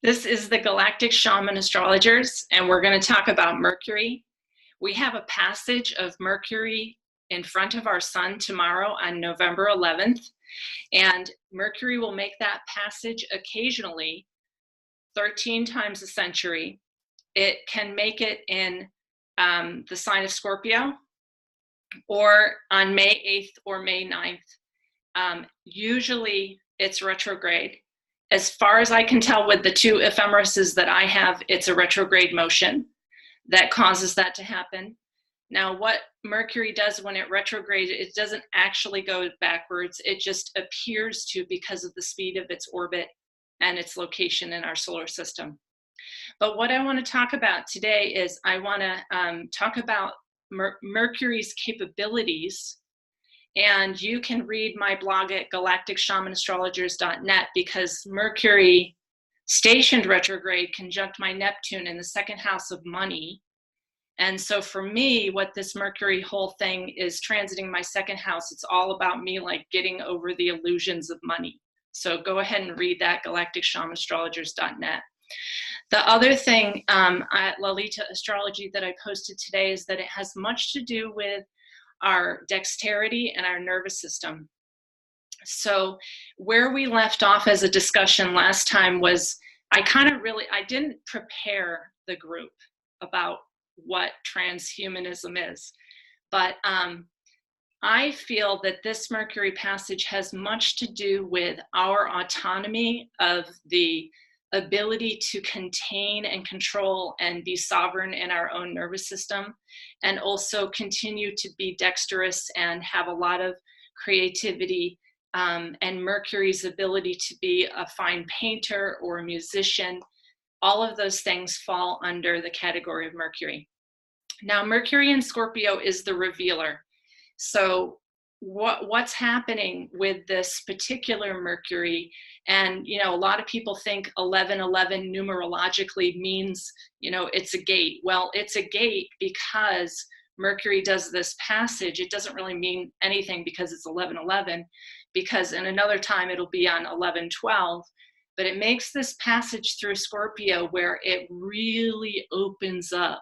This is the Galactic Shaman Astrologers, and we're going to talk about Mercury. We have a passage of Mercury in front of our sun tomorrow on November 11th, and Mercury will make that passage occasionally 13 times a century. It can make it in the sign of Scorpio or on May 8th or May 9th. Usually it's retrograde. As far as I can tell with the two ephemeruses that I have, it's a retrograde motion that causes that to happen. Now, what Mercury does when it retrogrades, it doesn't actually go backwards. It just appears to because of the speed of its orbit and its location in our solar system. But what I want to talk about today is I want to talk about Mercury's capabilities. And you can read my blog at galacticshamanastrologers.net because Mercury stationed retrograde conjunct my Neptune in the second house of money. And so for me, what this Mercury whole thing is transiting my second house, it's all about me like getting over the illusions of money. So go ahead and read that, galacticshamanastrologers.net. The other thing at Lalita Astrology that I posted today is that it has much to do with our dexterity and our nervous system. So where we left off as a discussion last time was I didn't prepare the group about what transhumanism is, but I feel that this Mercury passage has much to do with our autonomy of the ability to contain and control and be sovereign in our own nervous system, and also continue to be dexterous and have a lot of creativity, and Mercury's ability to be a fine painter or a musician. All of those things fall under the category of Mercury. Now, Mercury in Scorpio is the revealer. So what's happening with this particular Mercury? And, you know, a lot of people think 1111 numerologically means, you know, it's a gate. Well, it's a gate because Mercury does this passage. It doesn't really mean anything because it's 1111, because in another time it'll be on 1112. But it makes this passage through Scorpio where it really opens up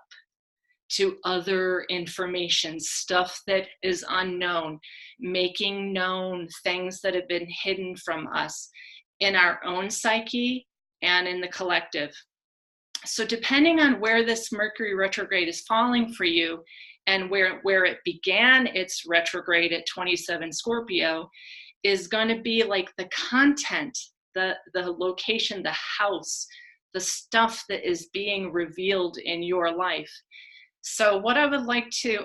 to other information, stuff that is unknown, making known things that have been hidden from us in our own psyche and in the collective. So depending on where this Mercury retrograde is falling for you and where it began its retrograde at 27 Scorpio is going to be like the content, the location, the house, the stuff that is being revealed in your life. So what I would like to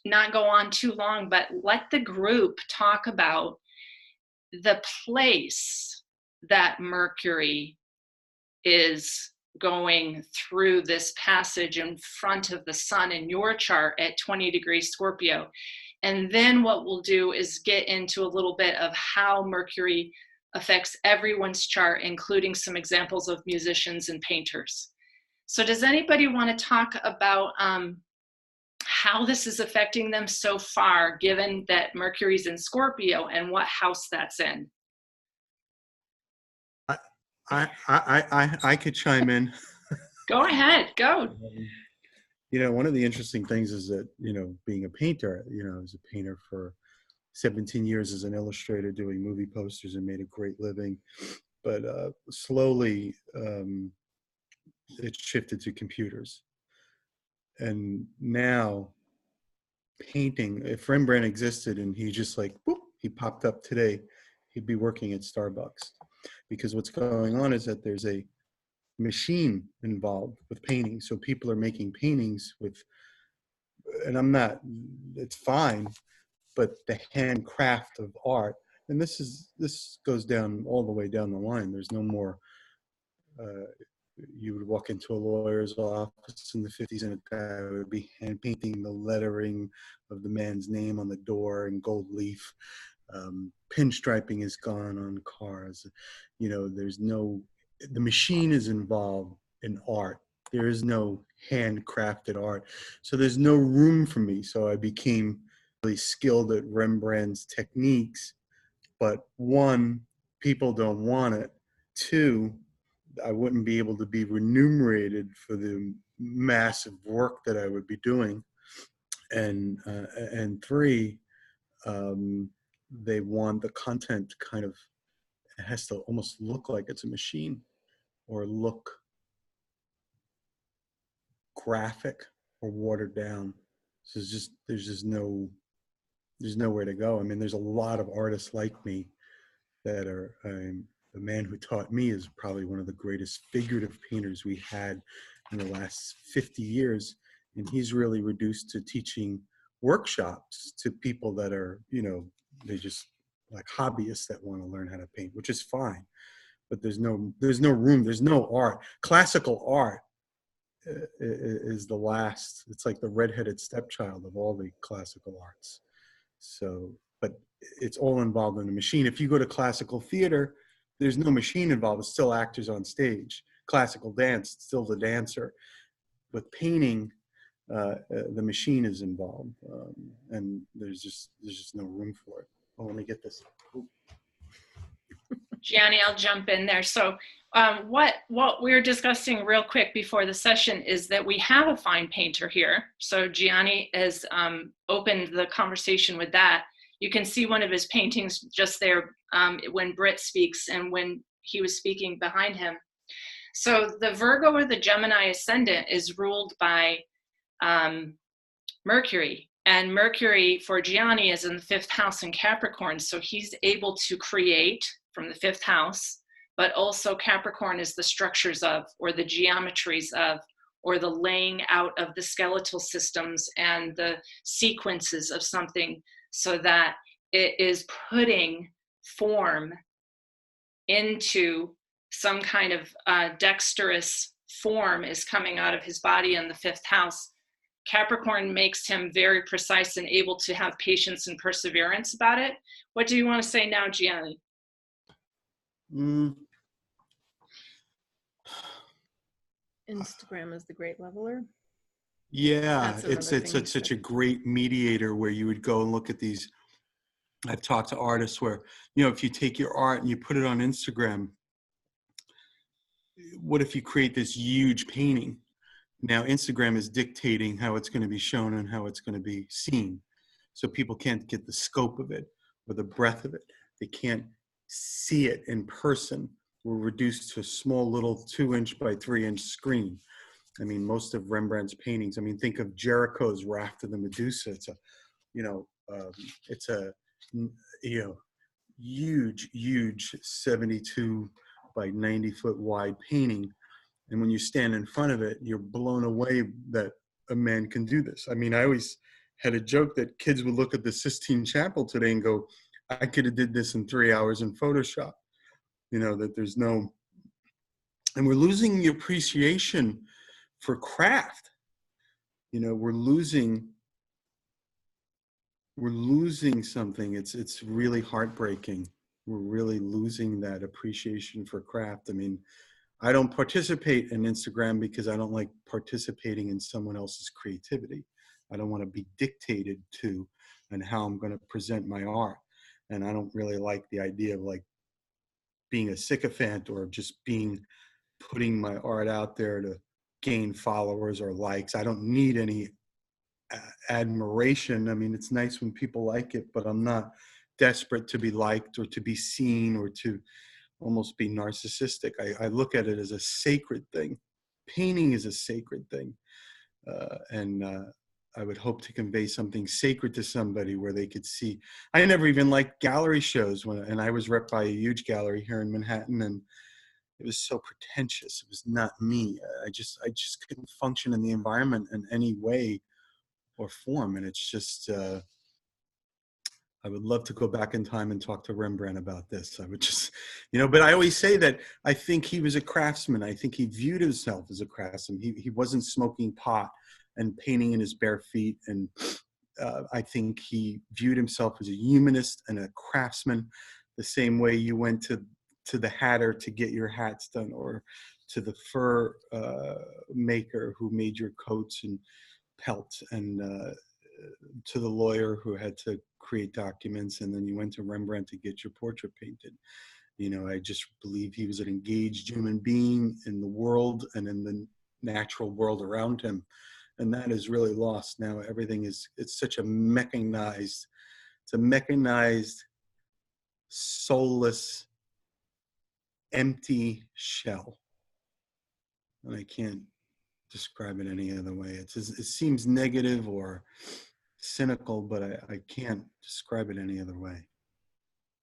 not go on too long, but let the group talk about the place that Mercury is going through this passage in front of the sun in your chart at 20 degrees Scorpio. And then what we'll do is get into a little bit of how Mercury affects everyone's chart, including some examples of musicians and painters. So does anybody want to talk about how this is affecting them so far, given that Mercury's in Scorpio and what house that's in? I could chime in. Go ahead, go. You know, one of the interesting things is that, you know, being a painter, you know, I was a painter for 17 years as an illustrator doing movie posters and made a great living. But slowly, it shifted to computers. And now painting, if Rembrandt existed and he just like, boop, he popped up today, he'd be working at Starbucks. Because what's going on is that there's a machine involved with painting. So people are making paintings with, and it's fine, but the handcraft of art, and this goes down all the way down the line. There's no more, you would walk into a lawyer's office in the 50s and a guy would be hand painting the lettering of the man's name on the door in gold leaf. Pinstriping is gone on cars. You know, the machine is involved in art. There is no handcrafted art. So there's no room for me. So I became really skilled at Rembrandt's techniques. But one, people don't want it. Two, I wouldn't be able to be remunerated for the massive work that I would be doing. And three, they want the content to kind of, it has to almost look like it's a machine or look graphic or watered down. So there's nowhere to go. I mean, there's a lot of artists like me that are, the man who taught me is probably one of the greatest figurative painters we had in the last 50 years. And he's really reduced to teaching workshops to people that are, they just like hobbyists that want to learn how to paint, which is fine. But there's no room, there's no art. Classical art is the last, it's like the redheaded stepchild of all the classical arts. So, but it's all involved in the machine. If you go to classical theater, there's no machine involved. It's still actors on stage. Classical dance, it's still the dancer. With painting, the machine is involved, and there's just no room for it. Oh, let me get this. Ooh. Gianni, I'll jump in there. So what we were discussing real quick before the session is that we have a fine painter here. So Gianni has opened the conversation with that. You can see one of his paintings just there when Britt speaks and when he was speaking behind him. So the Virgo or the Gemini ascendant is ruled by Mercury. And Mercury for Gianni is in the 5th house in Capricorn. So he's able to create from the 5th house, but also Capricorn is the structures of, or the geometries of, or the laying out of the skeletal systems and the sequences of something so that it is putting form into some kind of dexterous form is coming out of his body in the 5th house. Capricorn makes him very precise and able to have patience and perseverance about it. What do you want to say now, Gianni? Instagram is the great leveler. Yeah, it's such a great mediator where you would go and look at these. I've talked to artists where, if you take your art and you put it on Instagram, what if you create this huge painting? Now Instagram is dictating how it's going to be shown and how it's going to be seen. So people can't get the scope of it or the breadth of it. They can't see it in person. We're reduced to a small little 2-inch by 3-inch screen. I mean, most of Rembrandt's paintings, think of Jericho's Raft of the Medusa. It's a, it's a, huge 72 by 90 foot wide painting. And when you stand in front of it, you're blown away that a man can do this. I always had a joke that kids would look at the Sistine Chapel today and go, I could have did this in 3 hours in Photoshop. That there's no, and we're losing the appreciation for craft. We're losing something. It's really heartbreaking. We're really losing that appreciation for craft. I don't participate in Instagram because I don't like participating in someone else's creativity. I don't want to be dictated to and how I'm going to present my art. And I don't really like the idea of like being a sycophant or just putting my art out there to gain followers or likes. I don't need any admiration. It's nice when people like it, but I'm not desperate to be liked or to be seen or to almost be narcissistic. I look at it as a sacred thing. Painting is a sacred thing. And I would hope to convey something sacred to somebody where they could see. I never even liked gallery shows and I was rep by a huge gallery here in Manhattan, and it was so pretentious. It was not me. I just couldn't function in the environment in any way or form. And it's just, I would love to go back in time and talk to Rembrandt about this. I would just, but I always say that I think he was a craftsman. I think he viewed himself as a craftsman. He wasn't smoking pot and painting in his bare feet. And I think he viewed himself as a humanist and a craftsman, the same way you went to the hatter to get your hats done, or to the fur maker who made your coats and pelts, and to the lawyer who had to create documents, and then you went to Rembrandt to get your portrait painted. You know, I just believe he was an engaged human being in the world and in the natural world around him. And that is really lost now. Everything is, it's such a mechanized, it's a mechanized, soulless, empty shell. And I can't describe it any other way. It seems negative or cynical, but I can't describe it any other way.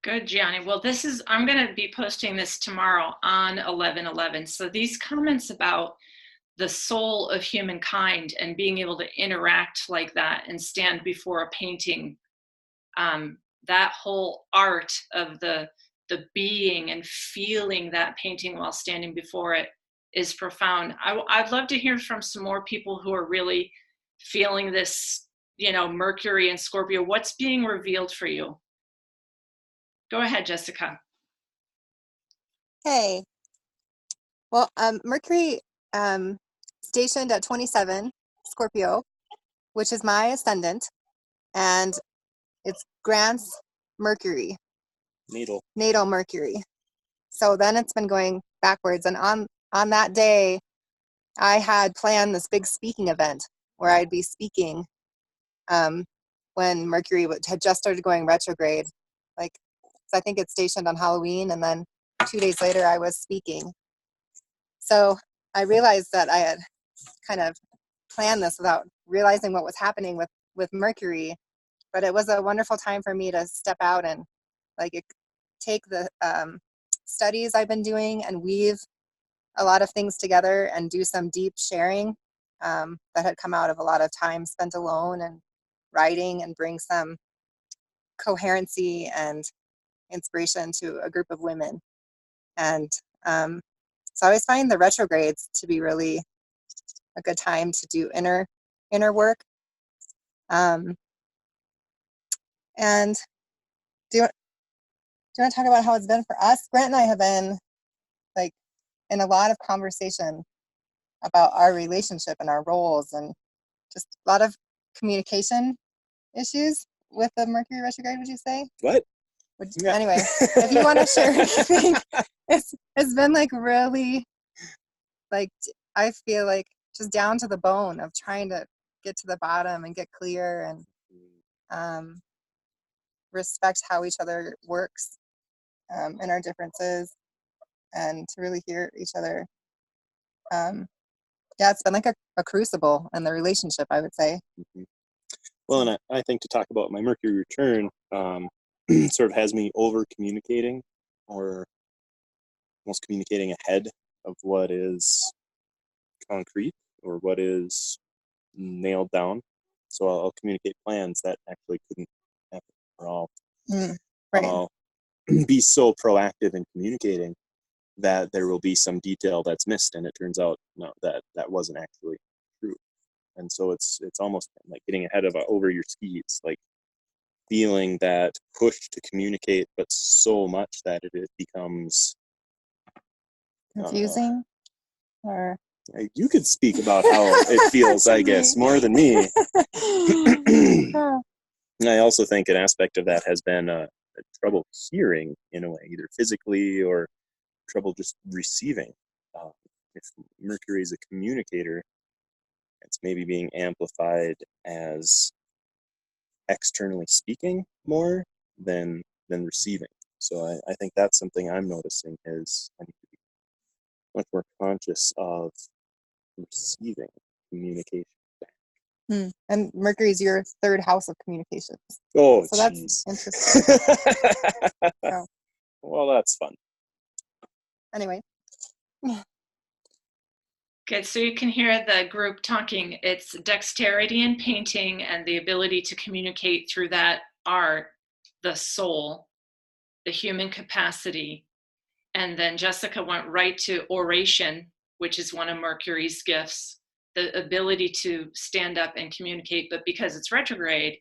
Good, Gianni. Well, I'm going to be posting this tomorrow on 11/11. So these comments about the soul of humankind and being able to interact like that and stand before a painting, that whole art of the being and feeling that painting while standing before it is profound. I'd love to hear from some more people who are really feeling this, Mercury and Scorpio. What's being revealed for you? Go ahead, Jessica. Hey. Well, Mercury stationed at 27 Scorpio, which is my ascendant, and it's Grant's Mercury. Natal Mercury. So then it's been going backwards. And on that day, I had planned this big speaking event where I'd be speaking when Mercury had just started going retrograde. So I think it's stationed on Halloween, and then 2 days later I was speaking. So I realized that I had kind of planned this without realizing what was happening with Mercury. But it was a wonderful time for me to step out and take the studies I've been doing and weave a lot of things together and do some deep sharing that had come out of a lot of time spent alone and writing, and bring some coherency and inspiration to a group of women. And so I always find the retrogrades to be really a good time to do inner work. And do you want to talk about how it's been for us? Grant and I have been in a lot of conversation about our relationship and our roles, and just a lot of communication issues with the Mercury retrograde. Would you say? What? Yeah. Anyway, if you want to share anything, it's been really I feel just down to the bone of trying to get to the bottom and get clear and respect how each other works and our differences, and to really hear each other. It's been a crucible in the relationship, I would say. Mm-hmm. Well, and I think to talk about my Mercury return sort of has me over communicating, or almost communicating ahead of what is concrete or what is nailed down. So I'll communicate plans that actually couldn't happen at all. Right. I'll be so proactive in communicating that there will be some detail that's missed, and it turns out no, that wasn't actually true. And so it's almost like getting ahead of over your skis, like feeling that push to communicate, but so much that it becomes confusing. Or you could speak about how it feels, I guess, more than me. I also think an aspect of that has been trouble hearing in a way, either physically or trouble just receiving. If Mercury is a communicator, it's maybe being amplified as externally speaking more than receiving. So I think that's something I'm noticing is I need to be much more conscious of receiving communication back. And Mercury's your third house of communications. Oh, so geez. That's interesting. So. Well, that's fun. Anyway. Good, so you can hear the group talking. It's dexterity in painting and the ability to communicate through that art, the soul, the human capacity. And then Jessica went right to oration, which is one of Mercury's gifts, the ability to stand up and communicate, but because it's retrograde,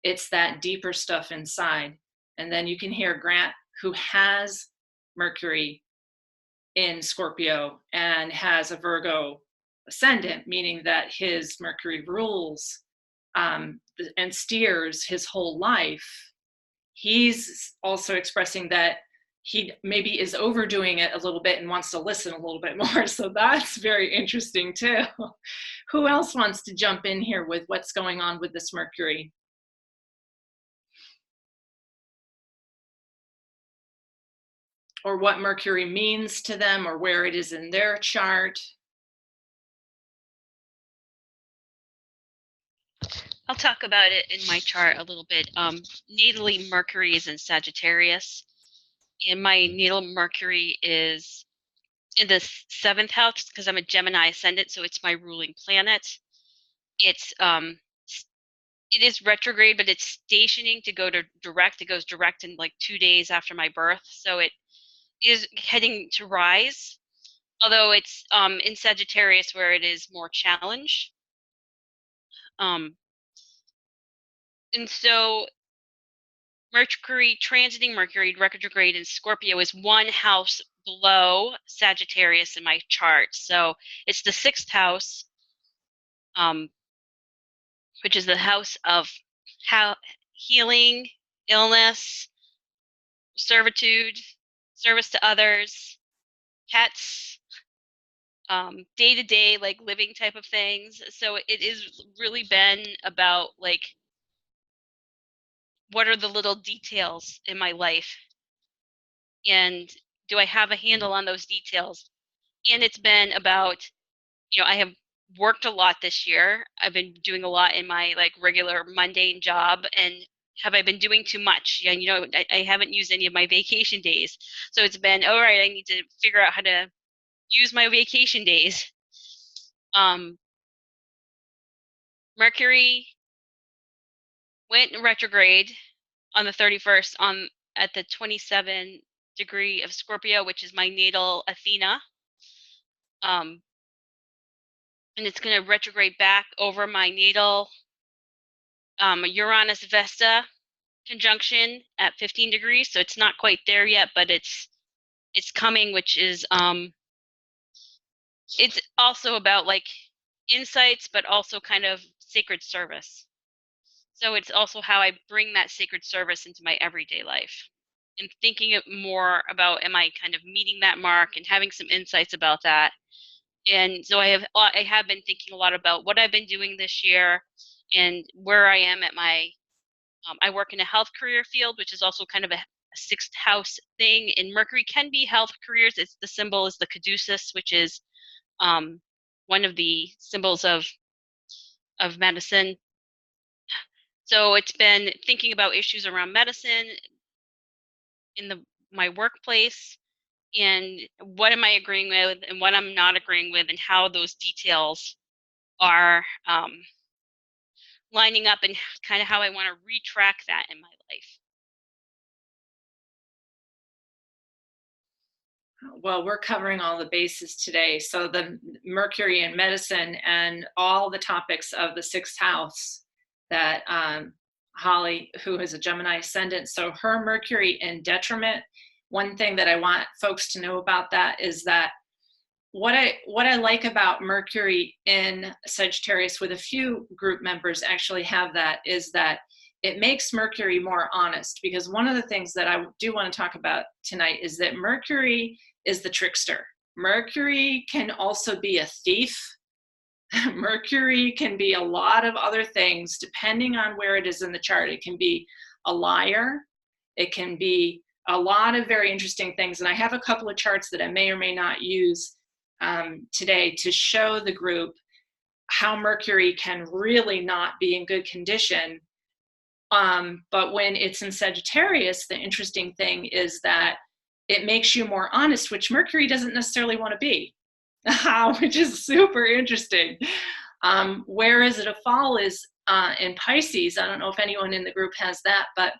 it's that deeper stuff inside. And then you can hear Grant, who has Mercury in Scorpio and has a Virgo ascendant, meaning that his Mercury rules and steers his whole life. He's also expressing that he maybe is overdoing it a little bit and wants to listen a little bit more. So that's very interesting too. Who else wants to jump in here with what's going on with this Mercury? Or what Mercury means to them, or where it is in their chart? I'll talk about it in my chart a little bit. Natally, Mercury is in Sagittarius, and my natal Mercury is in the 7th house because I'm a Gemini ascendant, so it's my ruling planet. It's it is retrograde, but it's stationing to go to direct. It goes direct in like 2 days after my birth, so it is heading to rise. Although it's in Sagittarius where it is more challenge. And so Mercury transiting Mercury retrograde in Scorpio is 1 house below Sagittarius in my chart. So it's the 6th house, which is the house of healing, illness, servitude, service to others, pets, day-to-day like living type of things. So it is really been about like, what are the little details in my life, and do I have a handle on those details? And it's been about, I have worked a lot this year. I've been doing a lot in my like regular mundane job, and have I been doing too much? And I haven't used any of my vacation days, so it's been, all right, I need to figure out how to use my vacation days. Mercury went retrograde on the 31st at the 27 degree of Scorpio, which is my natal Athena. And it's going to retrograde back over my natal Uranus Vesta conjunction at 15 degrees. So it's not quite there yet, but it's coming, which is it's also about like insights, but also kind of sacred service. So it's also how I bring that sacred service into my everyday life, and thinking more about, am I kind of meeting that mark, and having some insights about that. And so I have been thinking a lot about what I've been doing this year and where I am at my, I work in a health career field, which is also kind of a 6th house thing. And Mercury can be health careers. The symbol is the caduceus, which is one of the symbols of medicine. So it's been thinking about issues around medicine in my workplace, and what am I agreeing with and what I'm not agreeing with, and how those details are lining up, and kind of how I want to retrack that in my life. Well, we're covering all the bases today. So the Mercury in medicine and all the topics of the 6th house that Holly, who is a Gemini ascendant, so her Mercury in detriment. One thing that I want folks to know about that is that what I like about Mercury in Sagittarius, with a few group members actually have that, is that it makes Mercury more honest. Because one of the things that I do want to talk about tonight is that Mercury is the trickster. Mercury can also be a thief. Mercury can be a lot of other things depending on where it is in the chart. It can be a liar. It can be a lot of very interesting things. And I have a couple of charts that I may or may not use today to show the group how Mercury can really not be in good condition. But when it's in Sagittarius, the interesting thing is that it makes you more honest, which Mercury doesn't necessarily want to be, which is super interesting. Whereas a fall is in Pisces. I don't know if anyone in the group has that, but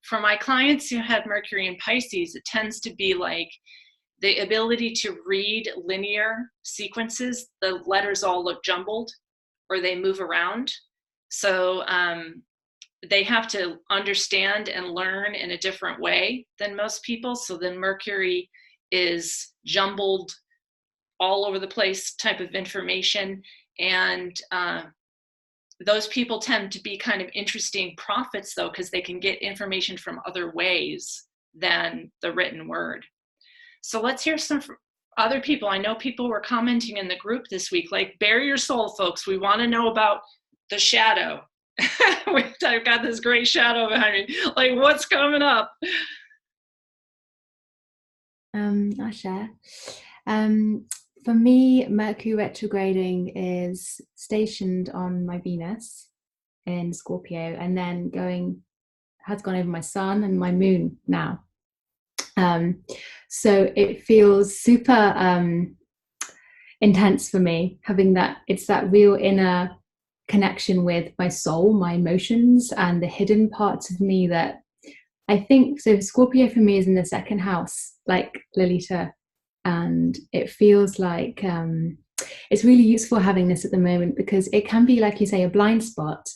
for my clients who have Mercury in Pisces, it tends to be like the ability to read linear sequences. The letters all look jumbled or they move around. So they have to understand and learn in a different way than most people. So then Mercury is jumbled all over the place type of information. And those people tend to be kind of interesting prophets though, because they can get information from other ways than the written word. So let's hear some other people. I know people were commenting in the group this week, like, bare your soul, folks. We want to know about the shadow. I've got this great shadow behind me. Like, what's coming up? I'll share. For me, Mercury retrograding is stationed on my Venus in Scorpio, and then has gone over my sun and my moon now. So it feels super intense for me, having that. It's that real inner connection with my soul, my emotions, and the hidden parts of me that I think, so Scorpio for me is in the second house, like Lolita, and it feels like it's really useful having this at the moment, because it can be, like you say, a blind spot.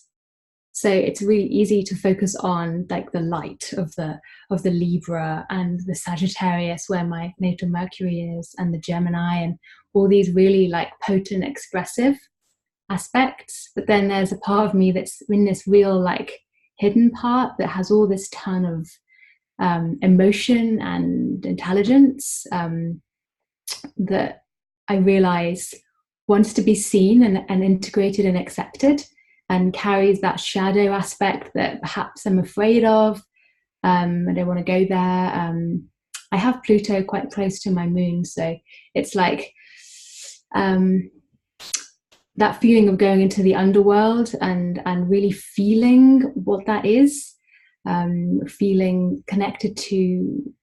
So it's really easy to focus on like the light of the Libra and the Sagittarius, where my natal Mercury is, and the Gemini, and all these really like potent, expressive aspects. But then there's a part of me that's in this real like hidden part that has all this ton of emotion and intelligence that I realize wants to be seen and integrated and accepted, and carries that shadow aspect that perhaps I'm afraid of. I don't want to go there. I have Pluto quite close to my moon, so it's like that feeling of going into the underworld and really feeling what that is, feeling connected to,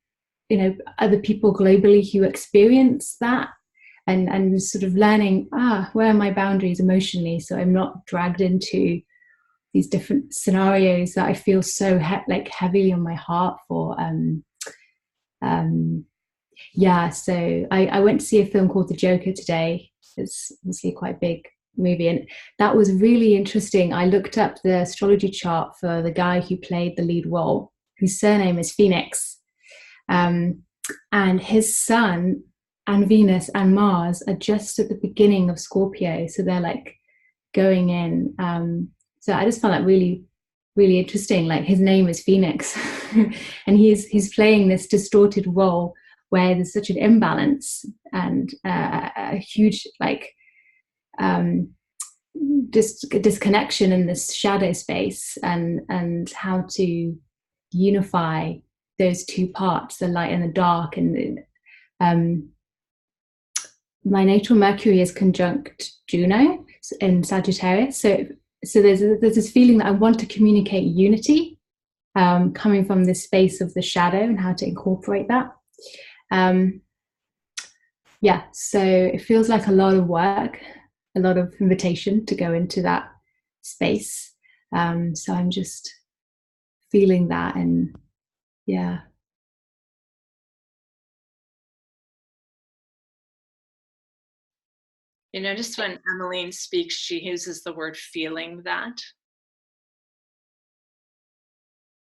other people globally who experience that, and sort of learning, where are my boundaries emotionally, so I'm not dragged into these different scenarios that I feel so heavily on my heart for. So I went to see a film called The Joker today. It's obviously quite a big movie, and that was really interesting. I looked up the astrology chart for the guy who played the lead role, whose surname is Phoenix, and his sun and Venus and Mars are just at the beginning of Scorpio, so they're like going in. So I just found that really, really interesting. Like, his name is Phoenix, and he's playing this distorted role where there's such an imbalance and a huge disconnection in this shadow space, and how to unify those two parts, the light and the dark. And my natal Mercury is conjunct Juno in Sagittarius, so there's this feeling that I want to communicate unity, coming from this space of the shadow, and how to incorporate that. So it feels like a lot of work, a lot of invitation to go into that space. So I'm just feeling that, and yeah. You notice when Emmeline speaks, she uses the word feeling that.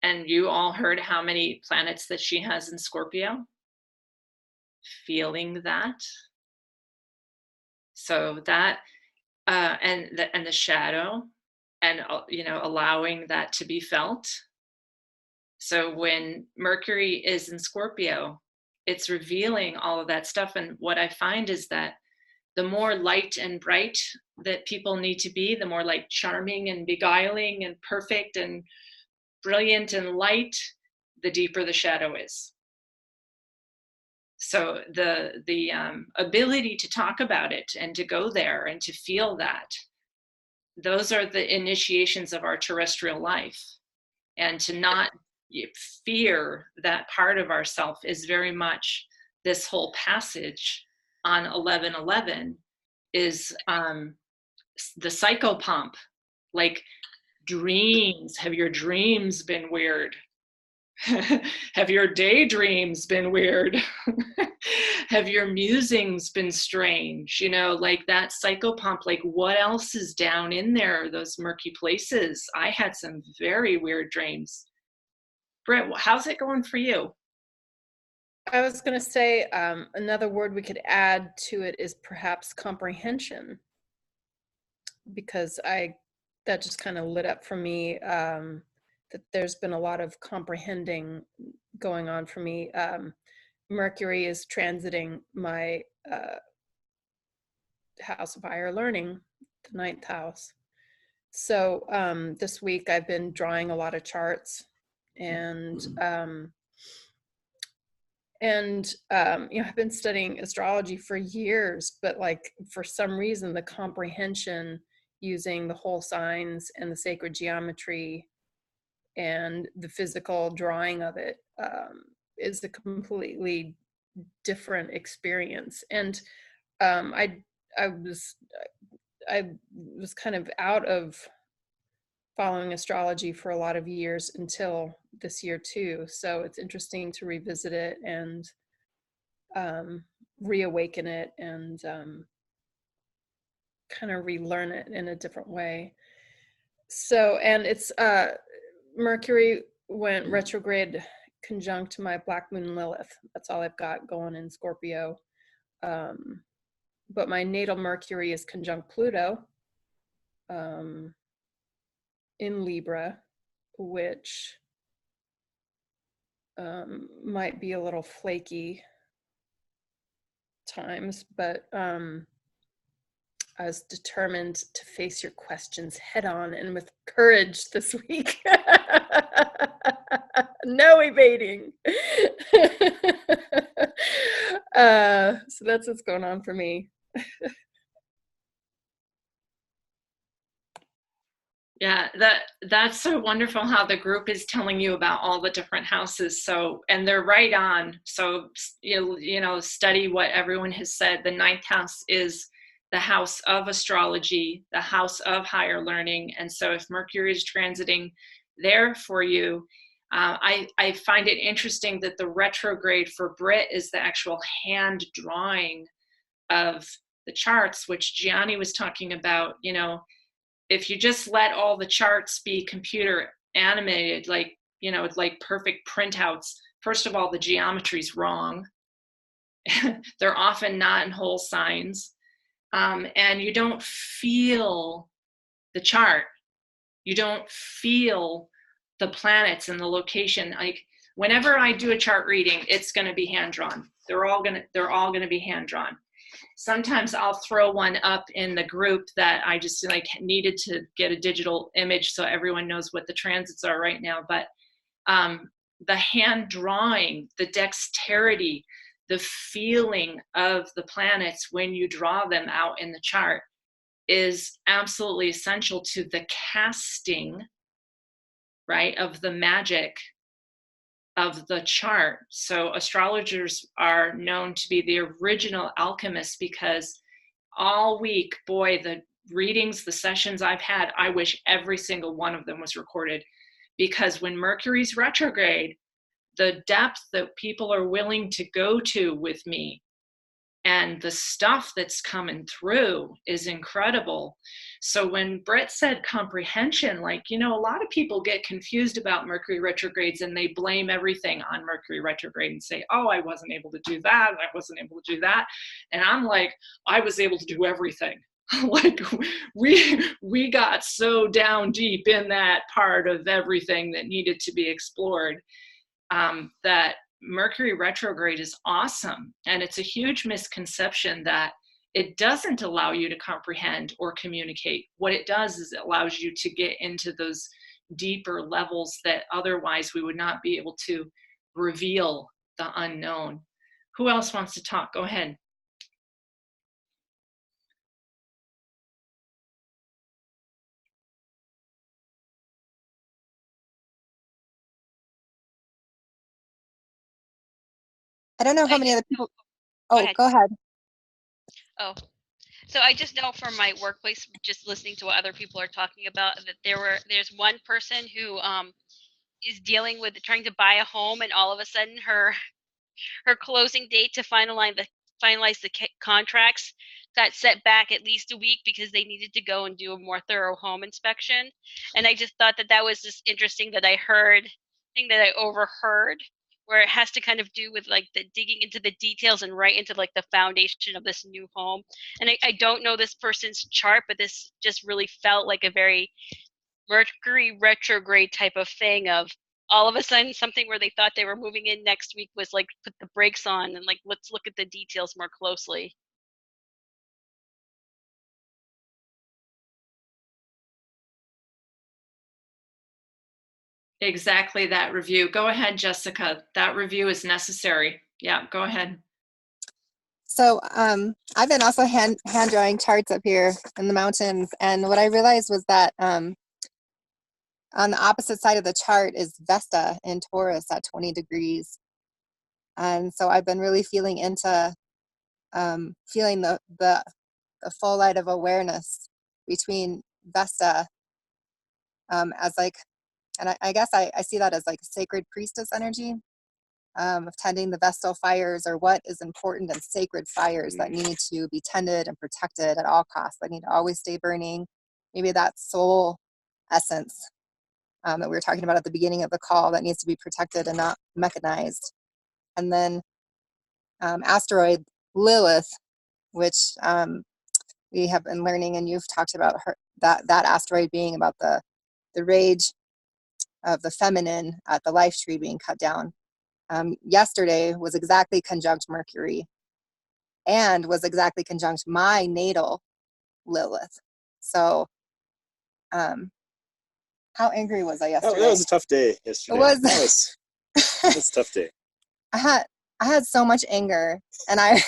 And you all heard how many planets that she has in Scorpio? Feeling that. So that, and the shadow, and allowing that to be felt. So when Mercury is in Scorpio, it's revealing all of that stuff. And what I find is that the more light and bright that people need to be, the more like charming and beguiling and perfect and brilliant and light, the deeper the shadow is. So the ability to talk about it and to go there and to feel that, those are the initiations of our terrestrial life. And to not fear that part of ourself is very much this whole passage on 11/11 is the psychopomp, like dreams. Have your dreams been weird? Have your daydreams been weird? Have your musings been strange? Like that psychopomp, like what else is down in there, those murky places? I had some very weird dreams. Britt, how's it going for you? I was going to say another word we could add to it is perhaps comprehension, because that just kind of lit up for me. that there's been a lot of comprehending going on for me. Mercury is transiting my house of higher learning, the 9th house. So this week I've been drawing a lot of charts, and you know, I've been studying astrology for years, but like for some reason the comprehension using the whole signs and the sacred geometry and the physical drawing of it is a completely different experience. And I was kind of out of following astrology for a lot of years until this year too. So it's interesting to revisit it and reawaken it and kind of relearn it in a different way. So, and it's Mercury went retrograde conjunct my Black Moon Lilith. That's all I've got going in Scorpio. But my natal Mercury is conjunct Pluto in Libra, which might be a little flaky times, but I was determined to face your questions head on and with courage this week. No evading. So that's what's going on for me. Yeah, that's so wonderful how the group is telling you about all the different houses. So, and they're right on. So, you know, study what everyone has said. The 9th house is the house of astrology, the house of higher learning. And so if Mercury is transiting there for you, I find it interesting that the retrograde for Brit is the actual hand drawing of the charts, which Gianni was talking about. You know, if you just let all the charts be computer animated, like, you know, like perfect printouts, first of all, the geometry's wrong. They're often not in whole signs. And you don't feel the chart. You don't feel the planets and the location. Like whenever I do a chart reading, it's going to be hand drawn. They're all going to be hand drawn. Sometimes I'll throw one up in the group that I just like needed to get a digital image so everyone knows what the transits are right now. But the hand drawing, the dexterity, the feeling of the planets when you draw them out in the chart is absolutely essential to the casting, right, of the magic of the chart. So astrologers are known to be the original alchemists because all week, boy, the readings, the sessions I've had, I wish every single one of them was recorded, because when Mercury's retrograde, the depth that people are willing to go to with me and the stuff that's coming through is incredible. So when Brett said comprehension, like, you know, a lot of people get confused about Mercury retrogrades and they blame everything on Mercury retrograde and say, oh, I wasn't able to do that, I wasn't able to do that. And I'm like, I was able to do everything. Like we got so down deep in that part of everything that needed to be explored, that Mercury retrograde is awesome. And it's a huge misconception that it doesn't allow you to comprehend or communicate. What it does is it allows you to get into those deeper levels that otherwise we would not be able to reveal the unknown. Who else wants to talk? Go ahead. I don't know how many other people. Oh, go ahead. Oh, so I just know from my workplace, just listening to what other people are talking about, that there's one person who is dealing with trying to buy a home, and all of a sudden her closing date to finalize the contracts got set back at least a week because they needed to go and do a more thorough home inspection. And I just thought that was just interesting that I overheard, where it has to kind of do with like the digging into the details and right into like the foundation of this new home. And I don't know this person's chart, but this just really felt like a very Mercury retrograde type of thing of all of a sudden something where they thought they were moving in next week was like put the brakes on and like let's look at the details more closely. Exactly that review. Go ahead, Jessica. That review is necessary. Yeah, go ahead. So I've been also hand drawing charts up here in the mountains, and what I realized was that on the opposite side of the chart is Vesta in Taurus at 20 degrees, and so I've been really feeling into feeling the full light of awareness between Vesta as like, and I guess I see that as like sacred priestess energy. Of tending the Vestal fires, or what is important and sacred fires that need to be tended and protected at all costs, that need to always stay burning. Maybe that soul essence that we were talking about at the beginning of the call that needs to be protected and not mechanized. And then asteroid Lilith, which we have been learning, and you've talked about her, that asteroid being about the rage of the feminine at the life tree being cut down. Yesterday was exactly conjunct Mercury and was exactly conjunct my natal Lilith. So how angry was I yesterday? That was a tough day yesterday. It was. That was a tough day. I had so much anger, and I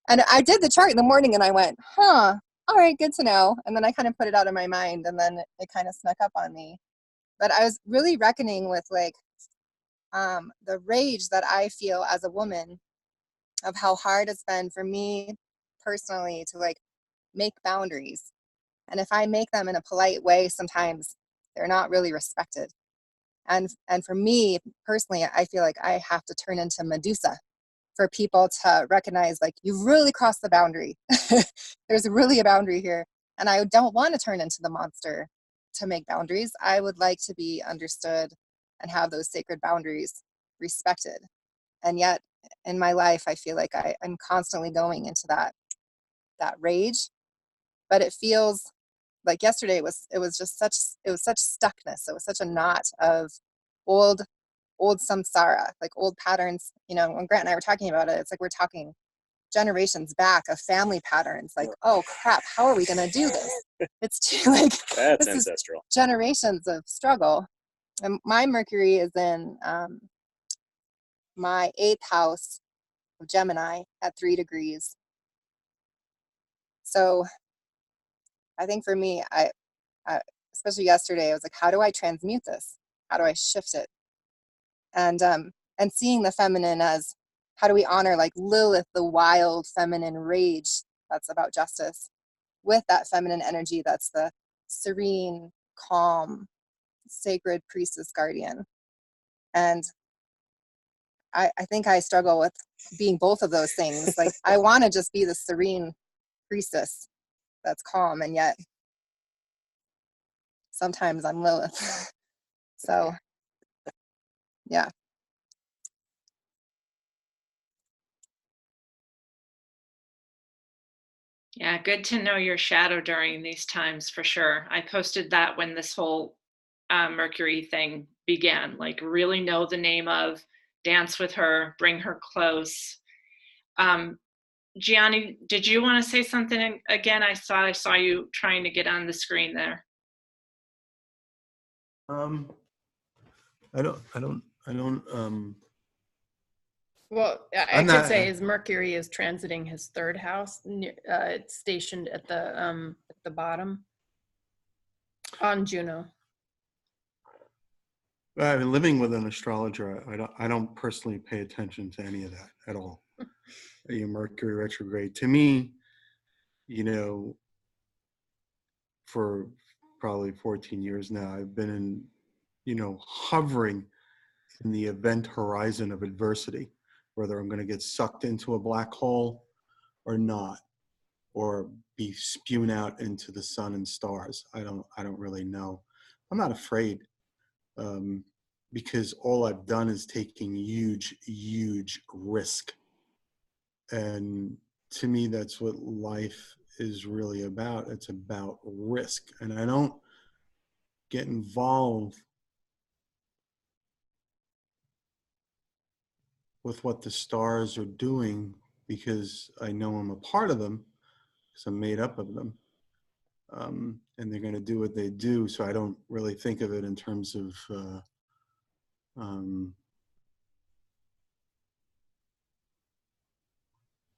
and I did the chart in the morning, and I went, all right, good to know. And then I kind of put it out of my mind, and then it kind of snuck up on me. But I was really reckoning with like the rage that I feel as a woman, of how hard it's been for me personally to like make boundaries. And if I make them in a polite way, sometimes they're not really respected. And for me personally, I feel like I have to turn into Medusa for people to recognize, like, you've really crossed the boundary. There's really a boundary here. And I don't want to turn into the monster to make boundaries. I would like to be understood and have those sacred boundaries respected. And yet in my life, I feel like I'm constantly going into that rage. But it feels like yesterday it was just such stuckness. It was such a knot of old samsara, like old patterns. You know, when Grant and I were talking about it, it's like we're talking generations back of family patterns. Like, oh crap, how are we going to do this? It's too like That's this ancestral. is generations of struggle. And my Mercury is in my 8th house of Gemini at 3 degrees. So I think for me, I especially yesterday, I was like, how do I transmute this? How do I shift it? And seeing the feminine as, how do we honor like Lilith, the wild feminine rage that's about justice, with that feminine energy that's the serene, calm, sacred priestess guardian. And I think I struggle with being both of those things. Like, I want to just be the serene priestess that's calm, and yet sometimes I'm Lilith. So yeah. Yeah, good to know your shadow during these times for sure. I posted that when this whole Mercury thing began. Like, really know the name of, dance with her, bring her close. Gianni, did you want to say something again? I saw you trying to get on the screen there. I don't. Well, I could say his Mercury is transiting his 3rd house. It's stationed at the bottom on Juno. I've been living with an astrologer. I don't personally pay attention to any of that at all. Mercury retrograde to me, you know, for probably 14 years now, I've been in, hovering in the event horizon of adversity, whether I'm going to get sucked into a black hole or not, or be spewed out into the sun and stars. I don't really know. I'm not afraid, because all I've done is taking huge risk. And to me, that's what life is really about. It's about risk. And I don't get involved with what the stars are doing because I know I'm a part of them, because I'm made up of them. And they're going to do what they do. So I don't really think of it in terms of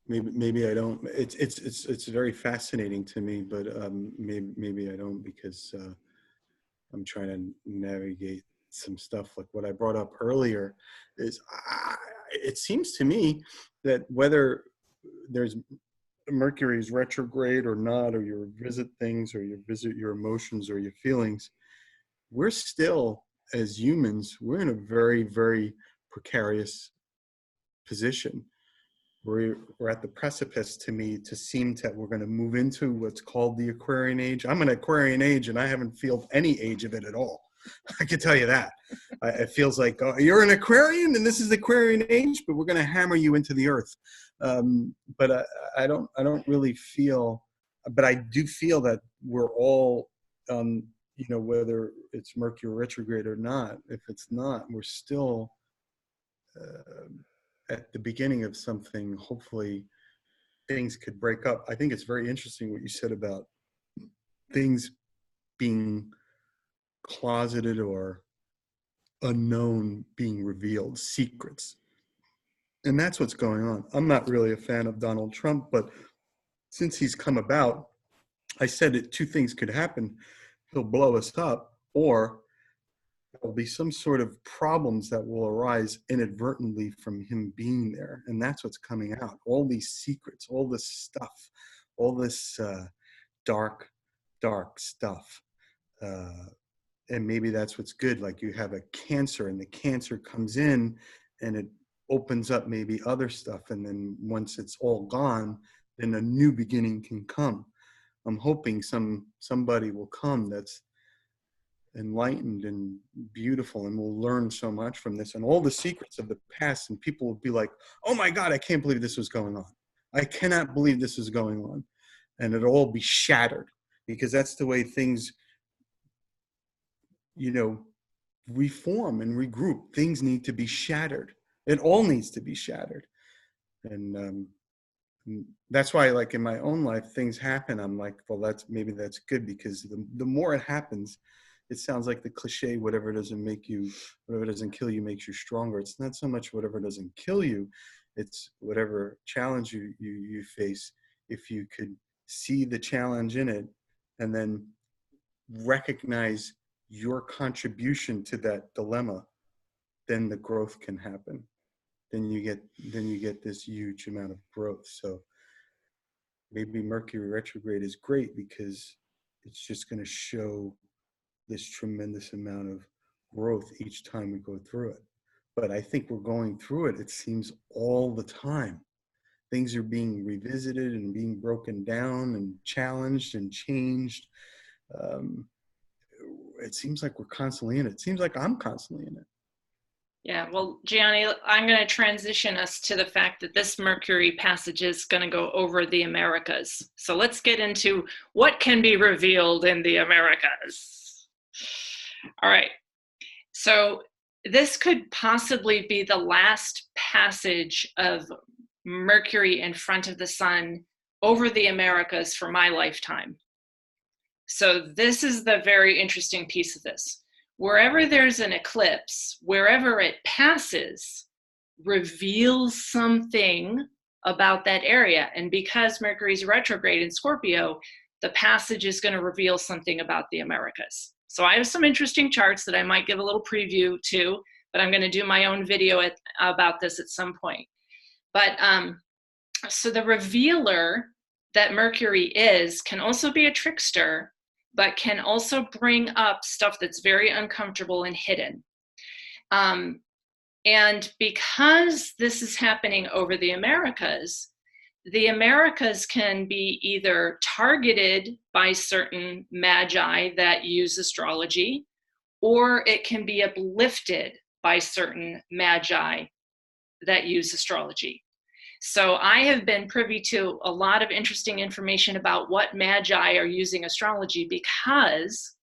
maybe I don't. It's very fascinating to me, but maybe I don't, because I'm trying to navigate some stuff. Like what I brought up earlier is it seems to me that whether there's Mercury's retrograde or not, or you visit things, or you visit your emotions or your feelings, we're still, as humans, we're in a very, very precarious position. We're at the precipice, to me, to seem that we're going to move into what's called the Aquarian age. I'm an Aquarian age, and I haven't felt any age of it at all. I can tell you that. It feels like, oh, you're an Aquarian, and this is the Aquarian age, but we're going to hammer you into the earth. But I don't really feel, but I do feel that we're all, whether it's Mercury retrograde or not. If it's not, we're still at the beginning of something. Hopefully things could break up. I think it's very interesting what you said about things being closeted or unknown being revealed, secrets. And that's what's going on. I'm not really a fan of Donald Trump, but since he's come about, I said that two things could happen. He'll blow us up, or there'll be some sort of problems that will arise inadvertently from him being there. And that's what's coming out. All these secrets, all this stuff, all this dark stuff. And maybe that's what's good. Like you have a cancer, and the cancer comes in and it opens up maybe other stuff. And then once it's all gone, then a new beginning can come. I'm hoping somebody will come that's enlightened and beautiful, and will learn so much from this and all the secrets of the past. And people will be like, oh my God, I can't believe this was going on. I cannot believe this is going on. And it'll all be shattered, because that's the way things, reform and regroup. Things need to be shattered. It all needs to be shattered. And that's why, like in my own life, things happen. I'm like, well, maybe that's good, because the more it happens, it sounds like the cliche, whatever doesn't kill you makes you stronger. It's not so much whatever doesn't kill you, it's whatever challenge you face. If you could see the challenge in it and then recognize your contribution to that dilemma, then the growth can happen. Then you get this huge amount of growth. So maybe Mercury retrograde is great, because it's just going to show this tremendous amount of growth each time we go through it. But I think we're going through it, it seems, all the time. Things are being revisited and being broken down and challenged and changed. It seems like we're constantly in it. It seems like I'm constantly in it. Yeah, well, Gianni, I'm going to transition us to the fact that this Mercury passage is going to go over the Americas. So let's get into what can be revealed in the Americas. All right. So this could possibly be the last passage of Mercury in front of the sun over the Americas for my lifetime. So this is the very interesting piece of this. Wherever there's an eclipse, wherever it passes, reveals something about that area. And because Mercury's retrograde in Scorpio, the passage is going to reveal something about the Americas. So I have some interesting charts that I might give a little preview to, but I'm going to do my own video about this at some point. But so the revealer that Mercury is can also be a trickster, but can also bring up stuff that's very uncomfortable and hidden. And because this is happening over the Americas can be either targeted by certain magi that use astrology, or it can be uplifted by certain magi that use astrology. So I have been privy to a lot of interesting information about what magi are using astrology, because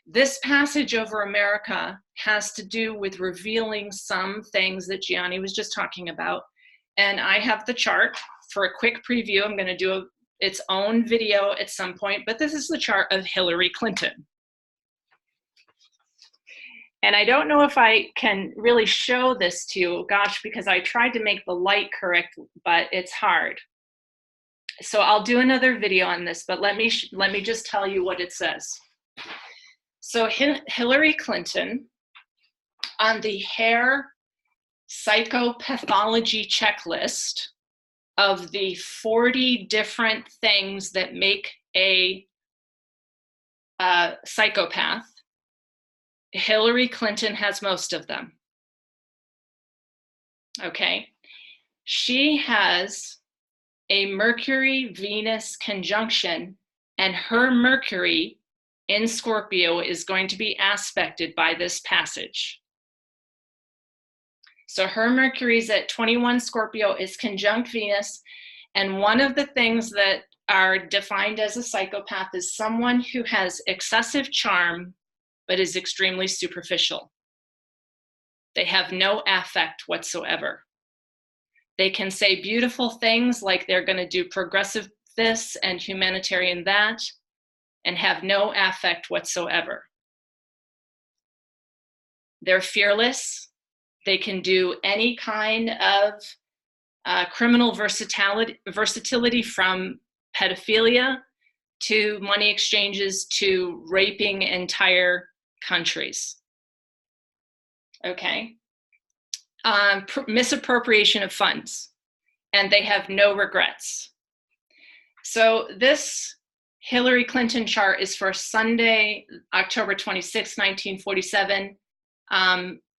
This passage over America has to do with revealing some things that Gianni was just talking about. And I have the chart for a quick preview. I'm going to do its own video at some point, but this is the chart of Hillary Clinton. And I don't know if I can really show this to you, gosh, because I tried to make the light correct, but it's hard. So I'll do another video on this, but let me just tell you what it says. So Hillary Clinton, on the hair psychopathology checklist of the 40 different things that make a psychopath, Hillary Clinton has most of them. Okay. She has a Mercury-Venus conjunction, and her Mercury in Scorpio is going to be aspected by this passage. So her Mercury's at 21 Scorpio, is conjunct Venus, and one of the things that are defined as a psychopath is someone who has excessive charm but is extremely superficial. They have no affect whatsoever. They can say beautiful things like they're going to do progressive this and humanitarian that, and have no affect whatsoever. They're fearless. They can do any kind of criminal versatility, from pedophilia to money exchanges to raping entire countries. Okay. Misappropriation of funds, and they have no regrets. So this Hillary Clinton chart is for Sunday, October 26, 1947.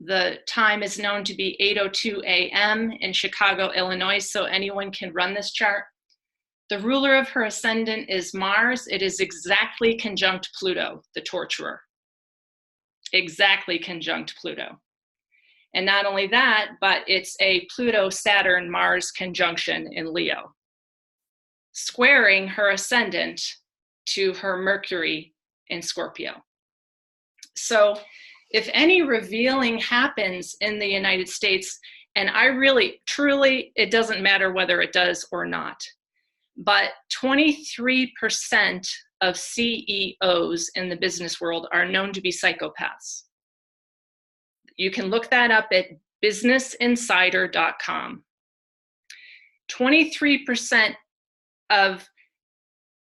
The time is known to be 8:02 a.m. in Chicago, Illinois, so anyone can run this chart. The ruler of her ascendant is Mars. It is exactly conjunct Pluto, the torturer. Exactly conjunct Pluto. And not only that, but it's a Pluto-Saturn-Mars conjunction in Leo, squaring her ascendant to her Mercury in Scorpio. So if any revealing happens in the United States, and I really, truly, it doesn't matter whether it does or not, but 23% of CEOs in the business world are known to be psychopaths. You can look that up at businessinsider.com. 23% of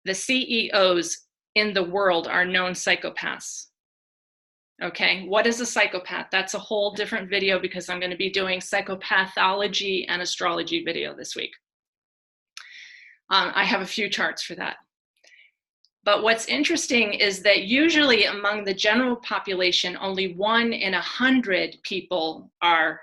the CEOs in the world are known psychopaths. Okay, what is a psychopath? That's a whole different video, because I'm going to be doing psychopathology and astrology video this week. I have a few charts for that. But what's interesting is that usually among the general population, only 1 in 100 people are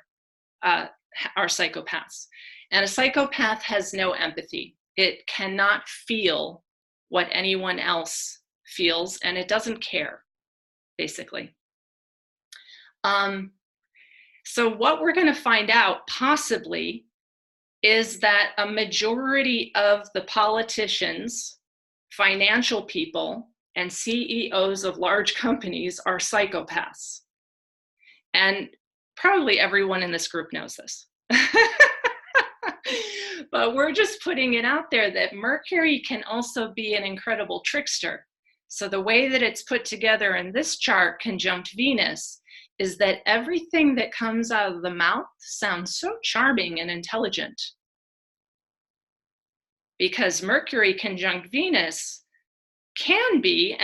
psychopaths. And a psychopath has no empathy. It cannot feel what anyone else feels, and it doesn't care, basically. So what we're going to find out, possibly, is that a majority of the politicians, financial people, and CEOs of large companies are psychopaths. And probably everyone in this group knows this. But we're just putting it out there that Mercury can also be an incredible trickster. So the way that it's put together in this chart, conjunct Venus, is that everything that comes out of the mouth sounds so charming and intelligent. Because Mercury conjunct Venus can be,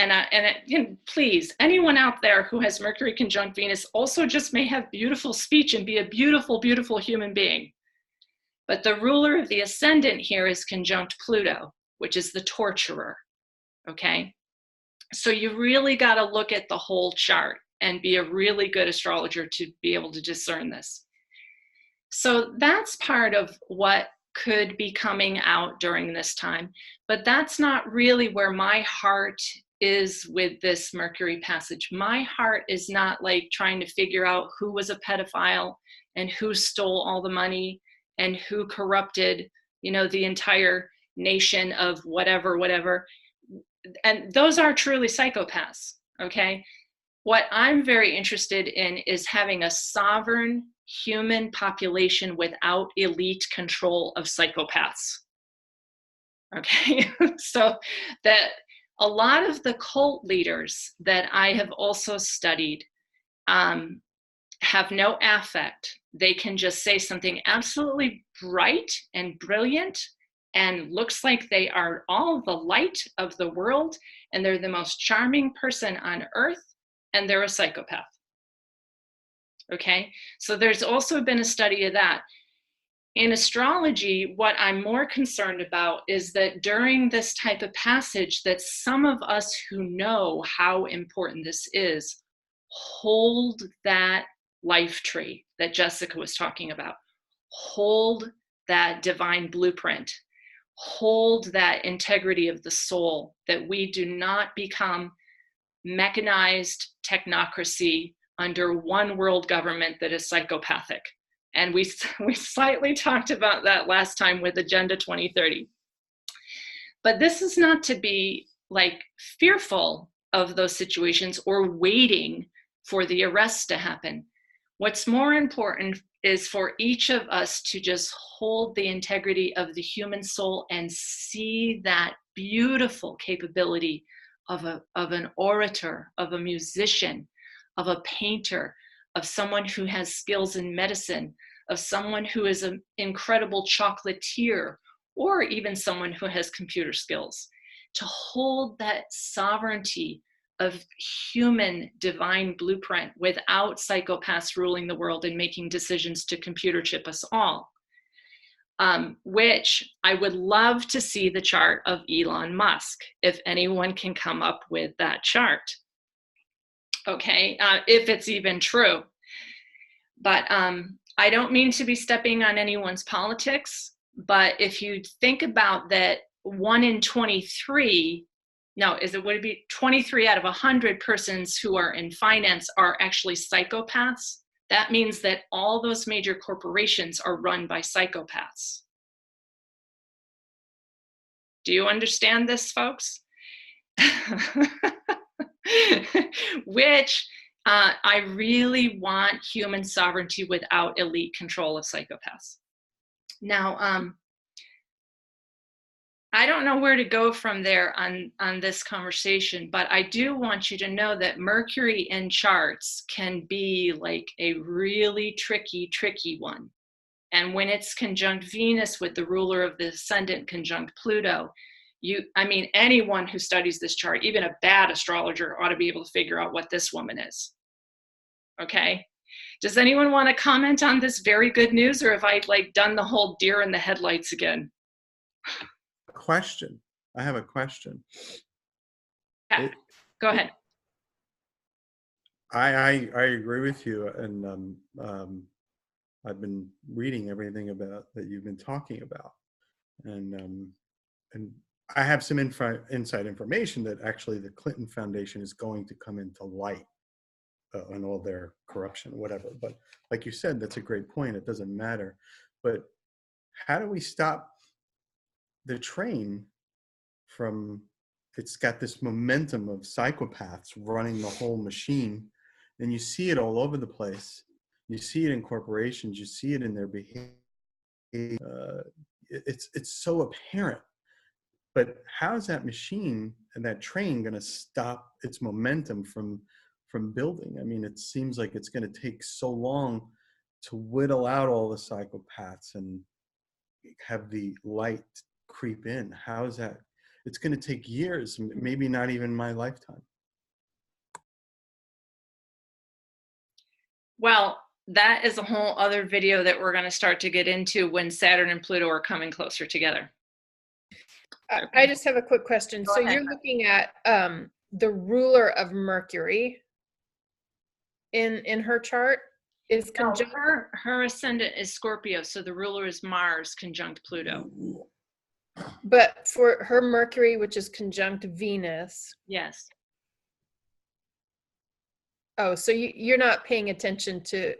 please, anyone out there who has Mercury conjunct Venus also just may have beautiful speech and be a beautiful, beautiful human being. But the ruler of the ascendant here is conjunct Pluto, which is the torturer, okay? So you really got to look at the whole chart and be a really good astrologer to be able to discern this. So that's part of what could be coming out during this time, but that's not really where my heart is with this Mercury passage. My heart is not like trying to figure out who was a pedophile and who stole all the money and who corrupted, the entire nation of whatever. And those are truly psychopaths, okay? what I'm very interested in is having a sovereign human population without elite control of psychopaths. Okay, so that a lot of the cult leaders that I have also studied have no affect. They can just say something absolutely bright and brilliant and looks like they are all the light of the world, and they're the most charming person on earth, and they're a psychopath. Okay, so there's also been a study of that. In astrology, what I'm more concerned about is that during this type of passage, that some of us who know how important this is, hold that life tree that Jessica was talking about, hold that divine blueprint, hold that integrity of the soul, that we do not become mechanized technocracy under one world government that is psychopathic. And we slightly talked about that last time with Agenda 2030. But this is not to be like fearful of those situations or waiting for the arrests to happen. What's more important is for each of us to just hold the integrity of the human soul and see that beautiful capability of an orator, of a musician, of a painter, of someone who has skills in medicine, of someone who is an incredible chocolatier, or even someone who has computer skills. To hold that sovereignty of human divine blueprint without psychopaths ruling the world and making decisions to computer chip us all. Which I would love to see the chart of Elon Musk, if anyone can come up with that chart. Okay, if it's even true. But I don't mean to be stepping on anyone's politics, but if you think about that, 1 in 23, no, would it be 23 out of 100 persons who are in finance are actually psychopaths? That means that all those major corporations are run by psychopaths. Do you understand this, folks? Which I really want human sovereignty without elite control of psychopaths. Now, I don't know where to go from there on this conversation, but I do want you to know that Mercury in charts can be like a really tricky one. And when it's conjunct Venus with the ruler of the ascendant conjunct Pluto, anyone who studies this chart, even a bad astrologer, ought to be able to figure out what this woman is. Okay? Does anyone want to comment on this very good news, or have I done the whole deer in the headlights again? I have a question. Yeah. Go ahead. I agree with you, and I've been reading everything about that you've been talking about, and I have some inside information that actually the Clinton Foundation is going to come into light on all their corruption, whatever. But like you said, that's a great point. It doesn't matter. But how do we stop the train from? It's got this momentum of psychopaths running the whole machine, and you see it all over the place. You see it in corporations. You see it in their behavior. It's so apparent. But how is that machine and that train going to stop its momentum from building? I mean, it seems like it's going to take so long to whittle out all the psychopaths and have the light creep in. How is that? It's going to take years, maybe not even my lifetime. Well, that is a whole other video that we're going to start to get into when Saturn and Pluto are coming closer together. I just have a quick question. Go so ahead. You're looking at the ruler of Mercury in her chart is conjunct. No, her ascendant is Scorpio, so the ruler is Mars conjunct Pluto. But for her Mercury, which is conjunct Venus. Yes. Oh, so you're not paying attention to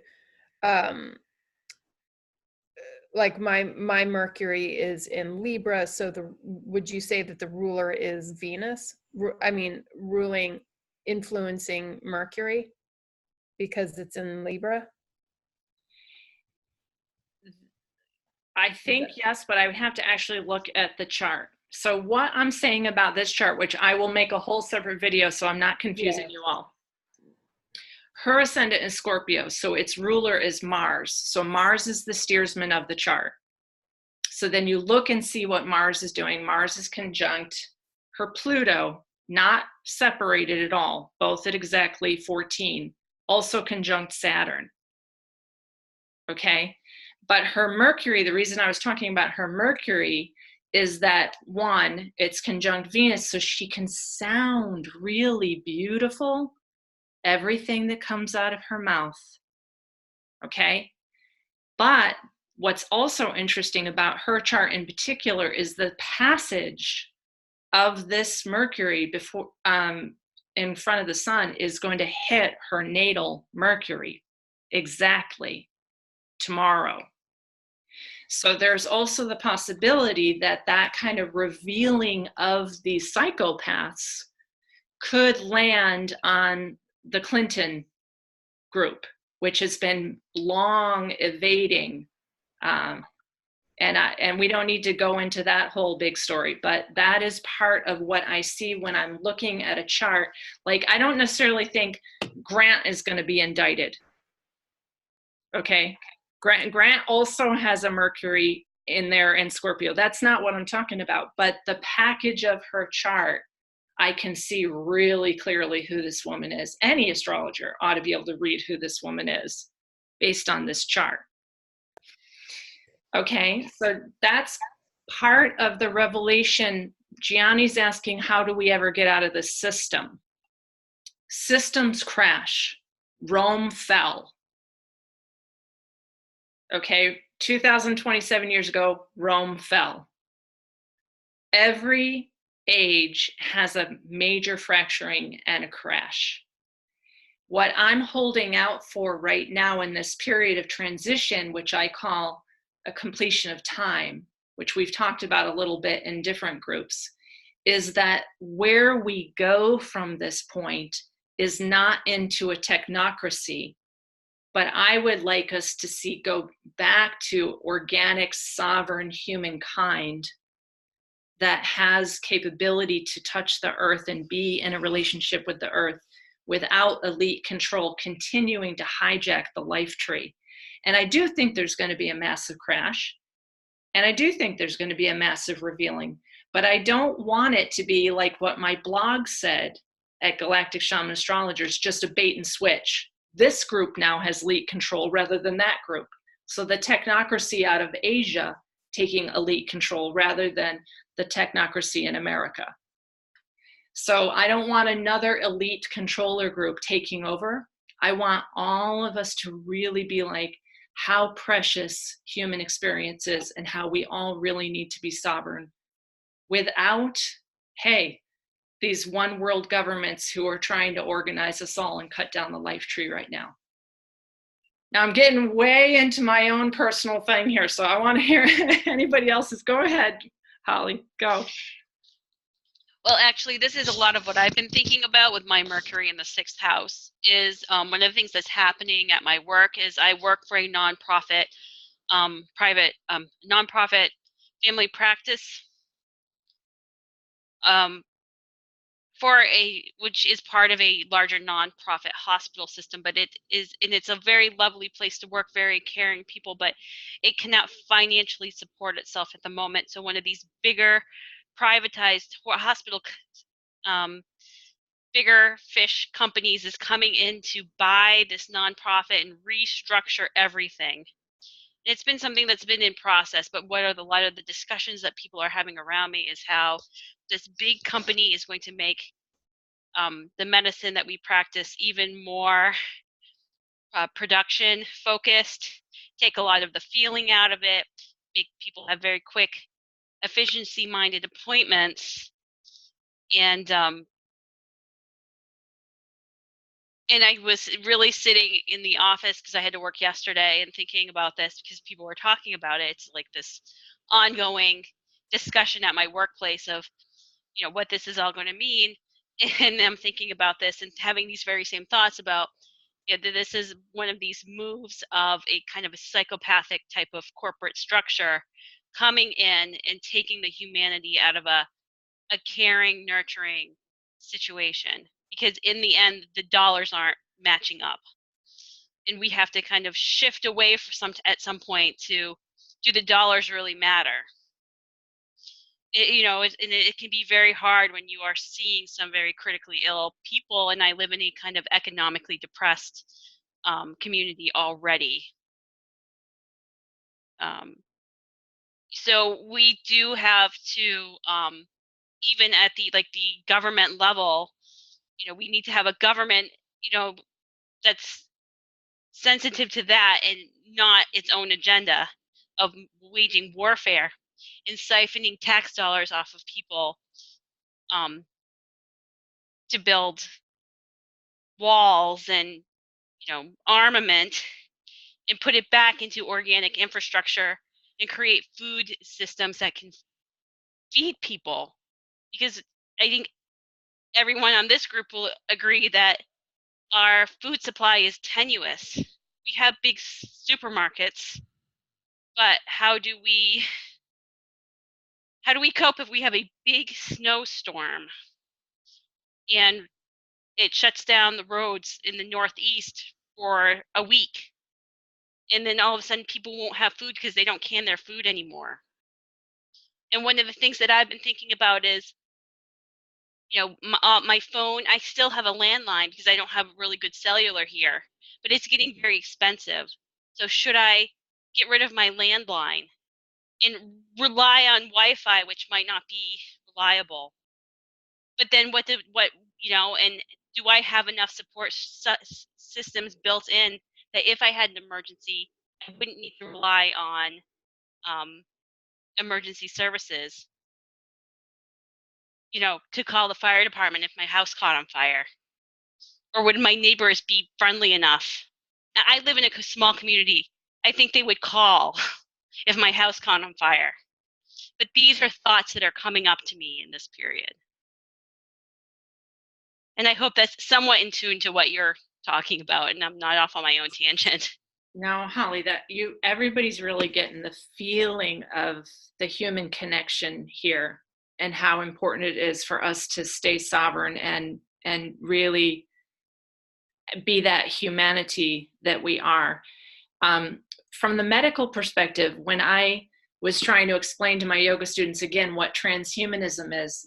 like my Mercury is in Libra, so would you say that the ruler is Venus? I mean, ruling influencing Mercury because it's in Libra? I think yes, but I would have to actually look at the chart. So what I'm saying about this chart, which I will make a whole separate video so I'm not confusing you all. Her ascendant is Scorpio, so its ruler is Mars. So Mars is the steersman of the chart. So then you look and see what Mars is doing. Mars is conjunct her Pluto, not separated at all, both at exactly 14, also conjunct Saturn. Okay? But her Mercury, the reason I was talking about her Mercury is that, one, it's conjunct Venus, so she can sound really beautiful, everything that comes out of her mouth. Okay? But what's also interesting about her chart in particular is the passage of this Mercury before in front of the sun is going to hit her natal Mercury exactly tomorrow. So there's also the possibility that that kind of revealing of these psychopaths could land on the Clinton group, which has been long evading. And we don't need to go into that whole big story, but that is part of what I see when I'm looking at a chart. Like, I don't necessarily think Grant is going to be indicted. Okay. Grant also has a Mercury in there in Scorpio. That's not what I'm talking about, but the package of her chart, I can see really clearly who this woman is. Any astrologer ought to be able to read who this woman is based on this chart. Okay, so that's part of the revelation. Gianni's asking, how do we ever get out of this system? Systems crash. Rome fell. Okay, 2027 years ago, Rome fell. Every age has a major fracturing and a crash. What I'm holding out for right now in this period of transition, which I call a completion of time, which we've talked about a little bit in different groups, is that where we go from this point is not into a technocracy, but I would like us to see go back to organic, sovereign humankind that has capability to touch the earth and be in a relationship with the earth without elite control continuing to hijack the life tree. And I do think there's going to be a massive crash. And I do think there's going to be a massive revealing. But I don't want it to be like what my blog said at Galactic Shaman Astrologers, just a bait and switch. This group now has elite control rather than that group. So the technocracy out of Asia taking elite control rather than the technocracy in America. So I don't want another elite controller group taking over. I want all of us to really be like how precious human experience is and how we all really need to be sovereign without, hey, these one world governments who are trying to organize us all and cut down the life tree right now. Now I'm getting way into my own personal thing here, so I want to hear anybody else's. Go ahead, Holly, go. Well, actually, this is a lot of what I've been thinking about with my Mercury in the 6th house. Is one of the things that's happening at my work is I work for a nonprofit, private nonprofit family practice, which is part of a larger nonprofit hospital system. But it's a very lovely place to work, very caring people, but it cannot financially support itself at the moment. So one of these bigger privatized hospital, bigger fish companies is coming in to buy this nonprofit and restructure everything. It's been something that's been in process, but what are a lot of the discussions that people are having around me is how this big company is going to make the medicine that we practice even more production focused, take a lot of the feeling out of it, make people have very quick efficiency minded appointments. And I was really sitting in the office because I had to work yesterday and thinking about this because people were talking about it. It's like this ongoing discussion at my workplace of, what this is all going to mean. And I'm thinking about this and having these very same thoughts about, you know, that this is one of these moves of a kind of a psychopathic type of corporate structure coming in and taking the humanity out of a caring, nurturing situation. Because in the end, the dollars aren't matching up. And we have to kind of shift away at some point to, do the dollars really matter? You know, it can be very hard when you are seeing some very critically ill people, and I live in a kind of economically depressed community already. So we do have to, even at the government level, you know, we need to have a government, you know, that's sensitive to that and not its own agenda of waging warfare and siphoning tax dollars off of people to build walls and, you know, armament, and put it back into organic infrastructure and create food systems that can feed people. Because I think everyone on this group will agree that our food supply is tenuous. We have big supermarkets, but how do we cope if we have a big snowstorm and it shuts down the roads in the Northeast for a week, and then all of a sudden people won't have food because they don't can their food anymore? And one of the things that I've been thinking about is, you know, my phone, I still have a landline because I don't have really good cellular here, but it's getting very expensive. So should I get rid of my landline and rely on Wi-Fi, which might not be reliable? But then what, you know, and do I have enough support systems built in that if I had an emergency, I wouldn't need to rely on emergency services, you know, to call the fire department if my house caught on fire? Or would my neighbors be friendly enough? I live in a small community. I think they would call if my house caught on fire. But these are thoughts that are coming up to me in this period. And I hope that's somewhat in tune to what you're talking about, and I'm not off on my own tangent. No, Holly, everybody's really getting the feeling of the human connection here and how important it is for us to stay sovereign and really be that humanity that we are. From the medical perspective, when I was trying to explain to my yoga students again what transhumanism is,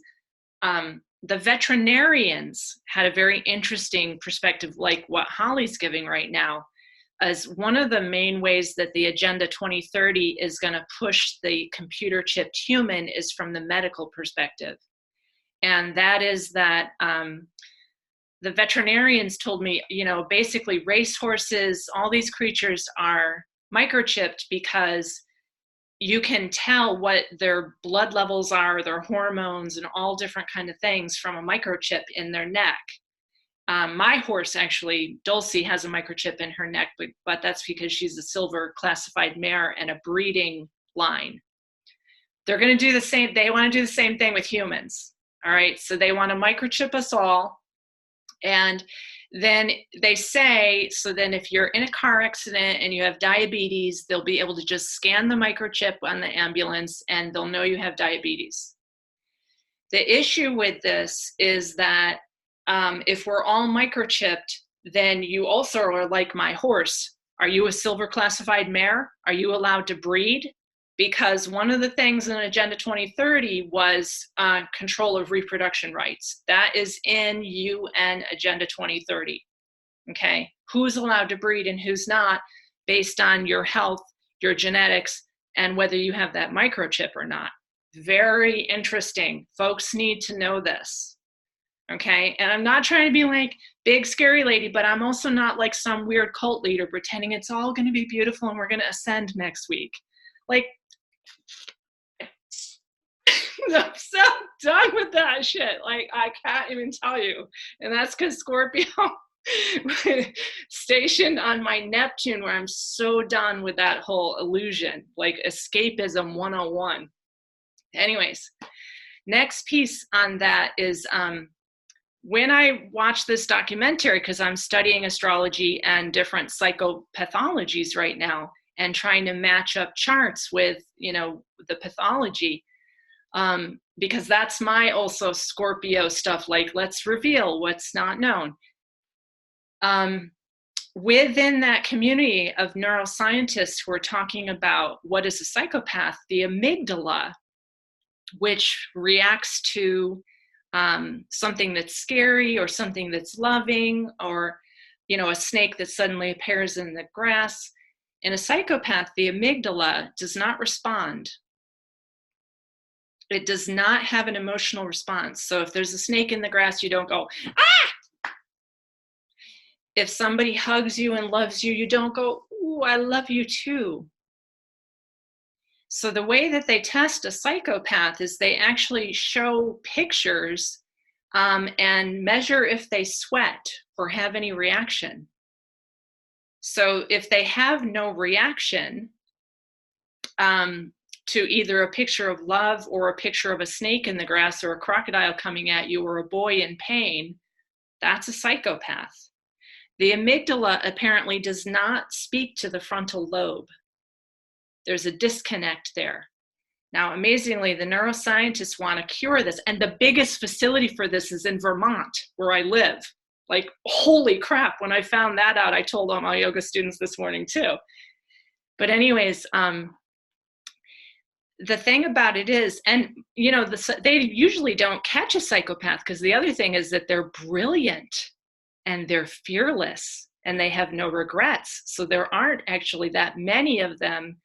the veterinarians had a very interesting perspective, like what Holly's giving right now, as one of the main ways that the Agenda 2030 is going to push the computer chipped human is from the medical perspective. And that is that the veterinarians told me, you know, basically racehorses, all these creatures are microchipped because you can tell what their blood levels are, their hormones, and all different kind of things from a microchip in their neck. My horse, actually, Dulcie, has a microchip in her neck, but that's because she's a silver classified mare and a breeding line. They're going to do the same. They want to do the same thing with humans. All right. So they want to microchip us all. And then they say, so then if you're in a car accident and you have diabetes, they'll be able to just scan the microchip on the ambulance and they'll know you have diabetes. The issue with this is that if we're all microchipped, then you also are like my horse. Are you a silver classified mare? Are you allowed to breed? Because one of the things in Agenda 2030 was control of reproduction rights. That is in UN Agenda 2030. Okay, who's allowed to breed and who's not based on your health, your genetics, and whether you have that microchip or not. Very interesting. Folks need to know this. Okay, and I'm not trying to be like big scary lady, but I'm also not like some weird cult leader pretending it's all going to be beautiful and we're going to ascend next week. Like, I'm so done with that shit. Like, I can't even tell you. And that's because Scorpio stationed on my Neptune, where I'm so done with that whole illusion, like escapism 101. Anyways, next piece on that is when I watched this documentary, because I'm studying astrology and different psychopathologies right now and trying to match up charts with, you know, the pathology, because that's my also Scorpio stuff, like let's reveal what's not known. Within that community of neuroscientists who are talking about what is a psychopath, the amygdala, which reacts to something that's scary or something that's loving, or, you know, a snake that suddenly appears in the grass. In a psychopath, the amygdala does not respond. It does not have an emotional response. So if there's a snake in the grass, you don't go, ah! If somebody hugs you and loves you, you don't go, ooh, I love you too. So the way that they test a psychopath is they actually show pictures and measure if they sweat or have any reaction. So if they have no reaction to either a picture of love or a picture of a snake in the grass or a crocodile coming at you or a boy in pain, that's a psychopath. The amygdala apparently does not speak to the frontal lobe. There's a disconnect there. Now, amazingly, the neuroscientists want to cure this. And the biggest facility for this is in Vermont, where I live. Like, holy crap, when I found that out, I told all my yoga students this morning too. But anyways, the thing about it is, and you know, they usually don't catch a psychopath, because the other thing is that they're brilliant and they're fearless and they have no regrets. So there aren't actually that many of them,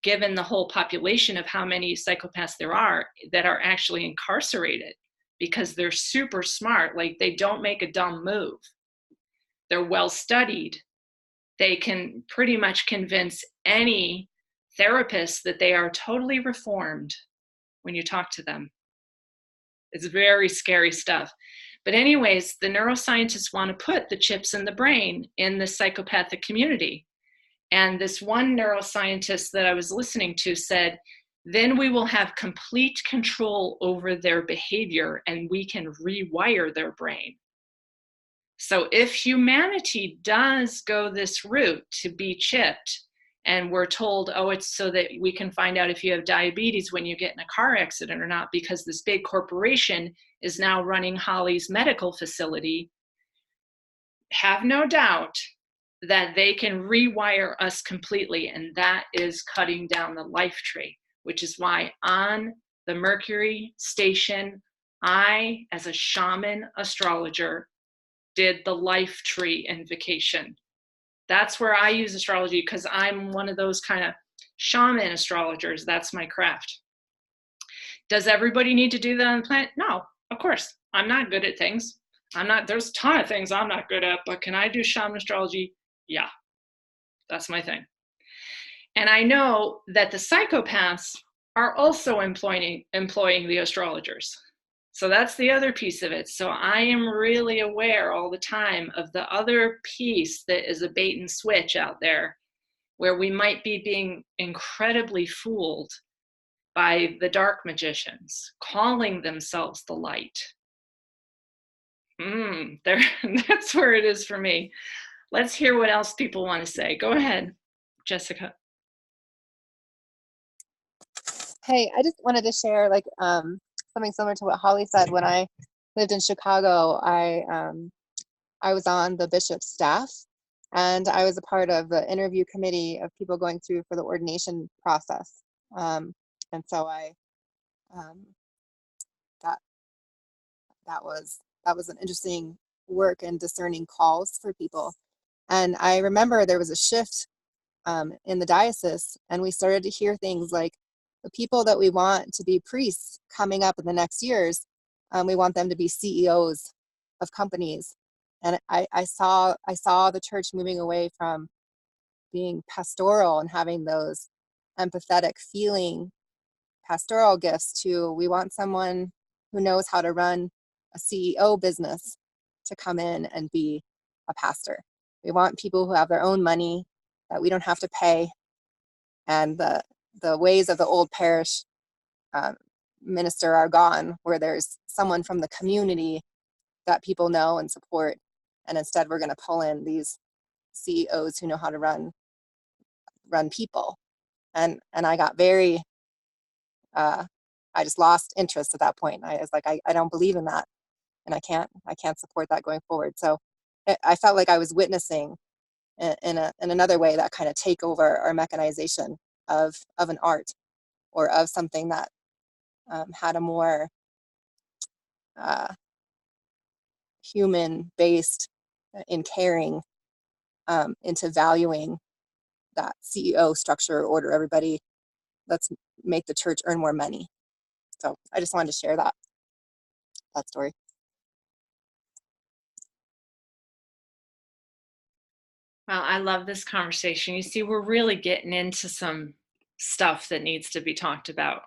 given the whole population of how many psychopaths there are, that are actually incarcerated, because they're super smart. Like, they don't make a dumb move. They're well studied. They can pretty much convince any therapist that they are totally reformed when you talk to them. It's very scary stuff. But anyways, the neuroscientists want to put the chips in the brain in the psychopathic community. And this one neuroscientist that I was listening to said, then we will have complete control over their behavior and we can rewire their brain. So if humanity does go this route to be chipped, and we're told, oh, it's so that we can find out if you have diabetes when you get in a car accident or not, because this big corporation is now running Holly's medical facility, have no doubt that they can rewire us completely. And that is cutting down the life tree, which is why on the Mercury station, I, as a shaman astrologer, did the life tree invocation. That's where I use astrology, because I'm one of those kind of shaman astrologers. That's my craft. Does everybody need to do that on the planet? No, of course. I'm not good at things. There's a ton of things I'm not good at, but can I do shaman astrology? Yeah, that's my thing. And I know that the psychopaths are also employing the astrologers. So that's the other piece of it. So I am really aware all the time of the other piece that is a bait and switch out there, where we might be being incredibly fooled by the dark magicians calling themselves the light. That's where it is for me. Let's hear what else people want to say. Go ahead, Jessica. Hey, I just wanted to share something similar to what Holly said. When I lived in Chicago, I was on the bishop's staff, and I was a part of the interview committee of people going through for the ordination process. And so I that was an interesting work and discerning calls for people. And I remember there was a shift in the diocese, and we started to hear things like, the people that we want to be priests coming up in the next years, we want them to be CEOs of companies. And I saw the church moving away from being pastoral and having those empathetic feeling pastoral gifts to, we want someone who knows how to run a CEO business to come in and be a pastor. We want people who have their own money that we don't have to pay. And the ways of the old parish minister are gone, where there's someone from the community that people know and support. And instead we're going to pull in these CEOs who know how to run people. And I got very, I just lost interest at that point. I was like, I don't believe in that, and I can't support that going forward. So I felt like I was witnessing in another way that kind of take over our mechanization of an art, or of something that had a more human based in caring, into valuing that CEO structure order. Everybody, let's make the church earn more money. So I just wanted to share that story. Well, I love this conversation. You see, we're really getting into some stuff that needs to be talked about.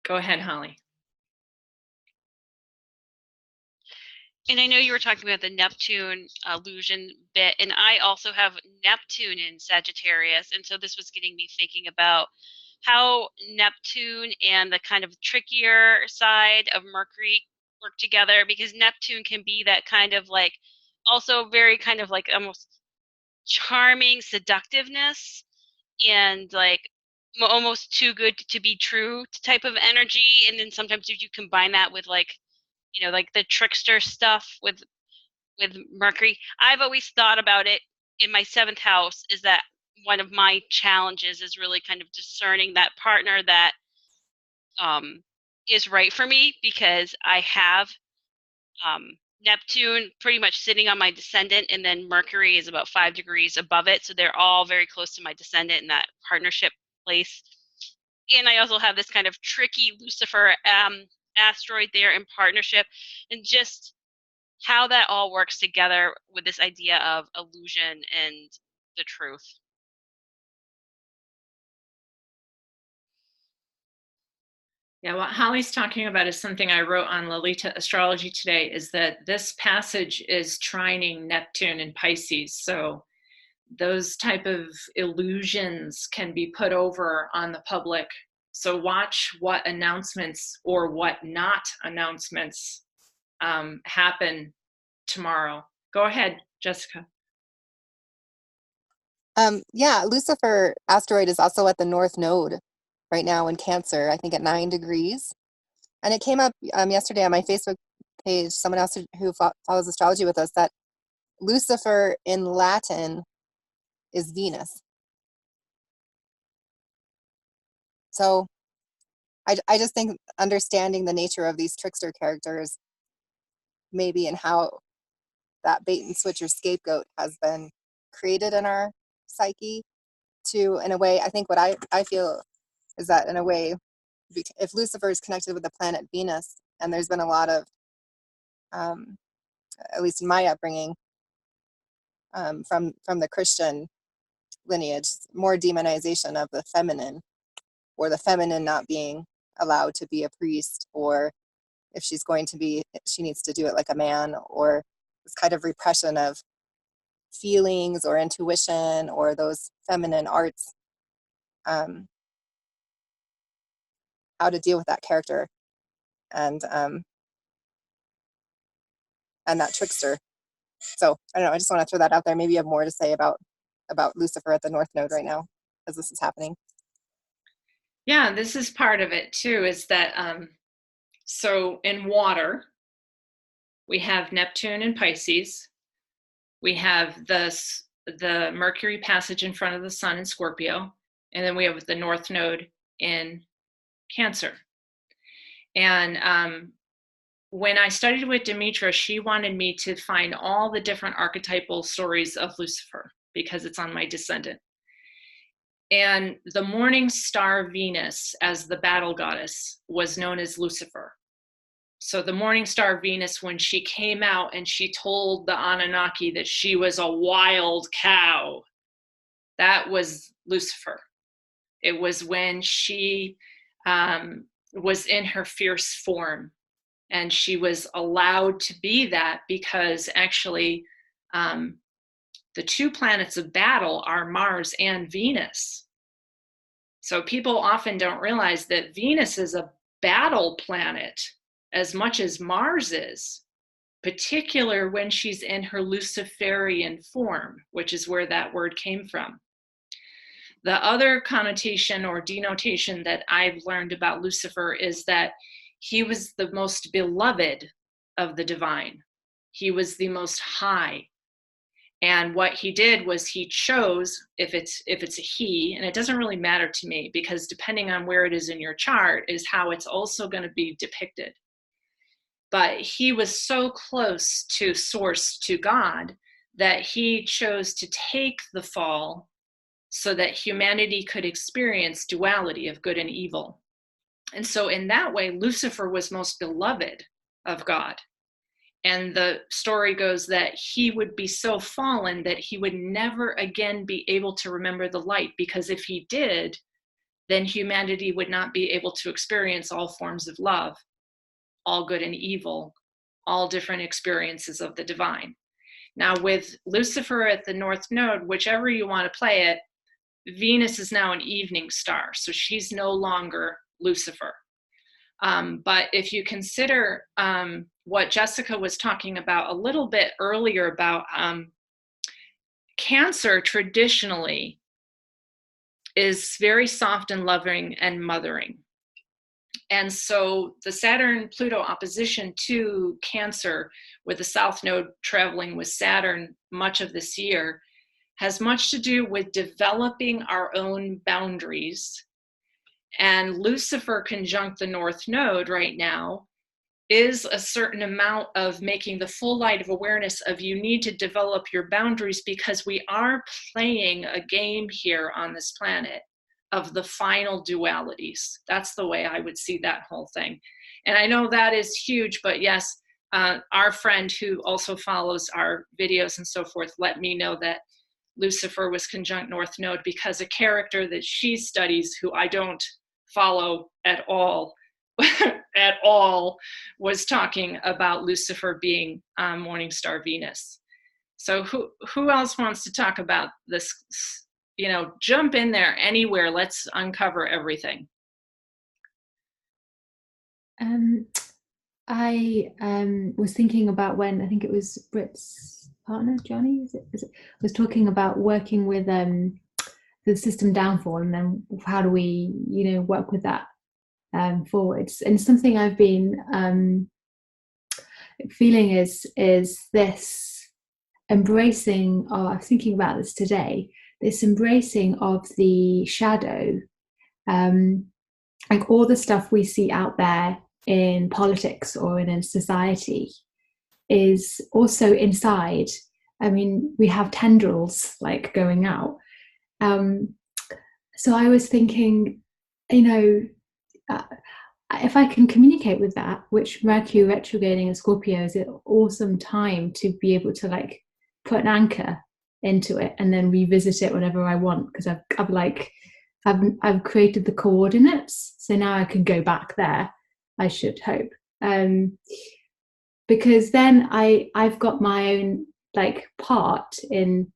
Go ahead, Holly. And I know you were talking about the Neptune illusion bit, and I also have Neptune in Sagittarius. And so this was getting me thinking about how Neptune and the kind of trickier side of Mercury work together, because Neptune can be that kind of like, also very kind of like almost charming seductiveness, and like almost too good to be true type of energy. And then sometimes if you combine that with like, you know, like the trickster stuff with Mercury, I've always thought about it in my 7th house, is that one of my challenges is really kind of discerning that partner that is right for me, because I have Neptune pretty much sitting on my descendant, and then Mercury is about 5 degrees above it. So they're all very close to my descendant in that partnership place. And I also have this kind of tricky Lucifer asteroid there in partnership, and just how that all works together with this idea of illusion and the truth. Yeah, what Holly's talking about is something I wrote on Lolita Astrology today, is that this passage is trining Neptune in Pisces. So those type of illusions can be put over on the public. So watch what announcements or what not announcements happen tomorrow. Go ahead, Jessica. Yeah, Lucifer asteroid is also at the North Node right now in Cancer, I think at 9 degrees. And it came up yesterday on my Facebook page, someone else who follows astrology with us, that Lucifer in Latin is Venus. So I just think understanding the nature of these trickster characters, maybe, and how that bait and switch or scapegoat has been created in our psyche, to, in a way, I think what I feel is that, in a way, if Lucifer is connected with the planet Venus, and there's been a lot of, at least in my upbringing, from the Christian lineage, more demonization of the feminine, or the feminine not being allowed to be a priest, or if she's going to be, she needs to do it like a man, or this kind of repression of feelings or intuition or those feminine arts, how to deal with that character and that trickster. So I don't know, I just want to throw that out there. Maybe you have more to say about Lucifer at the North Node right now as this is happening. Yeah, this is part of it too, is that so in water, we have Neptune in Pisces. We have the Mercury passage in front of the sun in Scorpio. And then we have the North Node in Cancer. And when I studied with Demetra, she wanted me to find all the different archetypal stories of Lucifer, because it's on my descendant. And the morning star Venus, as the battle goddess, was known as Lucifer. So the morning star Venus, when she came out and she told the Anunnaki that she was a wild cow, that was Lucifer. It was when she was in her fierce form, and she was allowed to be that, because actually the 2 planets of battle are Mars and Venus. So people often don't realize that Venus is a battle planet. as much as Mars is, particular when she's in her Luciferian form, which is where that word came from. The other connotation or denotation that I've learned about Lucifer is that he was the most beloved of the divine. He was the most high. And what he did was he chose, if it's a he, and it doesn't really matter to me, because depending on where it is in your chart is how it's also going to be depicted. But he was so close to source, to God, that he chose to take the fall so that humanity could experience duality of good and evil. And so in that way, Lucifer was most beloved of God. And the story goes that he would be so fallen that he would never again be able to remember the light, because if he did, then humanity would not be able to experience all forms of love, all good and evil, all different experiences of the divine. Now with Lucifer at the North Node, whichever you want to play it, Venus is now an evening star, so she's no longer Lucifer. But if you consider what Jessica was talking about a little bit earlier about Cancer traditionally is very soft and loving and mothering. And so the Saturn-Pluto opposition to Cancer, with the South Node traveling with Saturn much of this year, has much to do with developing our own boundaries. And Lucifer conjunct the North Node right now is a certain amount of making the full light of awareness of you need to develop your boundaries, because we are playing a game here on this planet of the final dualities. That's the way I would see that whole thing. And I know that is huge, but yes, our friend who also follows our videos and so forth let me know that Lucifer was conjunct North Node because a character that she studies, who I don't follow at all, was talking about Lucifer being morning star Venus. So who else wants to talk about this? You know, jump in there anywhere. Let's uncover everything. I was thinking about when, I think it was Britt's partner, Johnny, was talking about working with the system downfall, and then how do we, you know, work with that forwards. And something I've been feeling is this embracing, or I was thinking about this today, this embracing of the shadow, like all the stuff we see out there in politics or in a society is also inside. I mean, we have tendrils like going out. So I was thinking, you know, if I can communicate with that, which Mercury retrograding in Scorpio is an awesome time to be able to like put an anchor into it and then revisit it whenever I want, because I've created the coordinates, so now I can go back there, I should hope, because then I've got my own like part in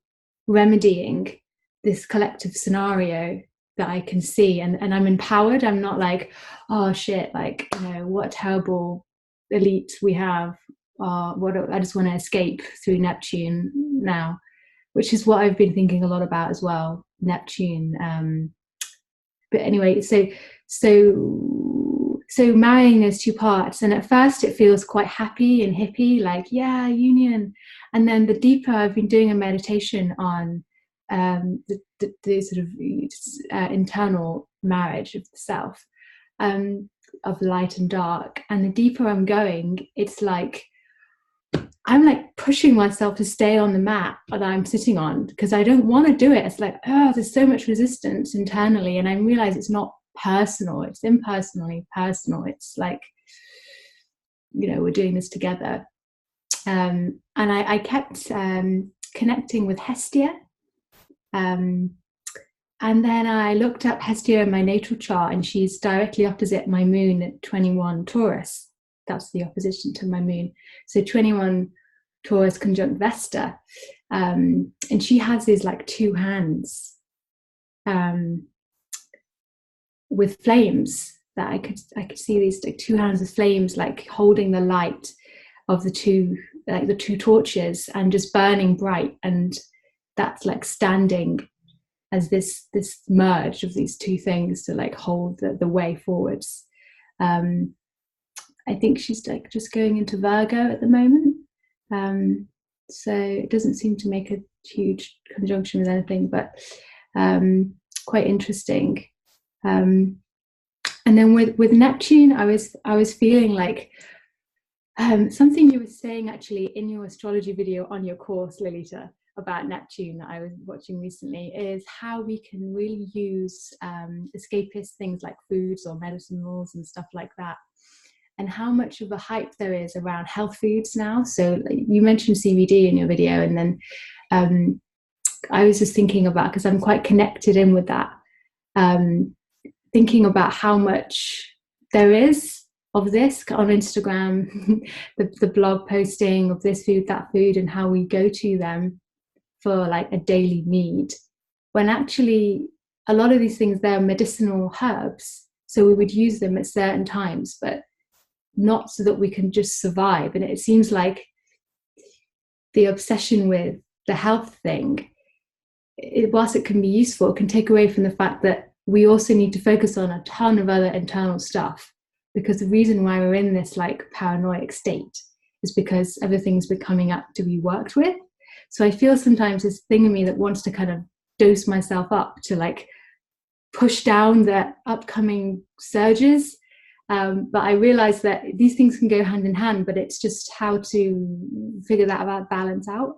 remedying this collective scenario that I can see, and I'm empowered. I'm not like, oh shit, like, you know, what a terrible elite we have, I just want to escape through Neptune now, which is what I've been thinking a lot about as well, Neptune. But anyway, so marrying those two parts, and at first it feels quite happy and hippie, like, yeah, union. And then the deeper I've been doing a meditation on the sort of internal marriage of the self, of light and dark, and the deeper I'm going, it's like I'm like pushing myself to stay on the mat that I'm sitting on, because I don't want to do it. It's like, oh, there's so much resistance internally, and I realize it's not personal, it's impersonally personal. It's like, you know, we're doing this together. And I kept connecting with Hestia. And then I looked up Hestia in my natal chart, and she's directly opposite my moon at 21 Taurus. That's the opposition to my moon. So 21 Taurus conjunct Vesta. And she has these like two hands with flames that I could see these like two hands of flames, like holding the light of the two torches and just burning bright, and that's like standing as this merge of these two things to like hold the way forwards. I think she's like just going into Virgo at the moment, so it doesn't seem to make a huge conjunction with anything, but quite interesting. And then with Neptune, I was feeling like something you were saying actually in your astrology video on your course, Lolita, about Neptune that I was watching recently, is how we can really use escapist things like foods or medicinals and stuff like that, and how much of a hype there is around health foods now. So you mentioned CBD in your video, and then I was just thinking about, because I'm quite connected in with that, thinking about how much there is of this on Instagram, the blog posting of this food, that food, and how we go to them for like a daily need, when actually a lot of these things, they're medicinal herbs, so we would use them at certain times, but not so that we can just survive. And it seems like the obsession with the health thing, whilst it can be useful, it can take away from the fact that we also need to focus on a ton of other internal stuff, because the reason why we're in this like paranoid state is because everything's been coming up to be worked with. So I feel sometimes this thing in me that wants to kind of dose myself up to like push down the upcoming surges. But I realize that these things can go hand in hand, but it's just how to figure that balance out.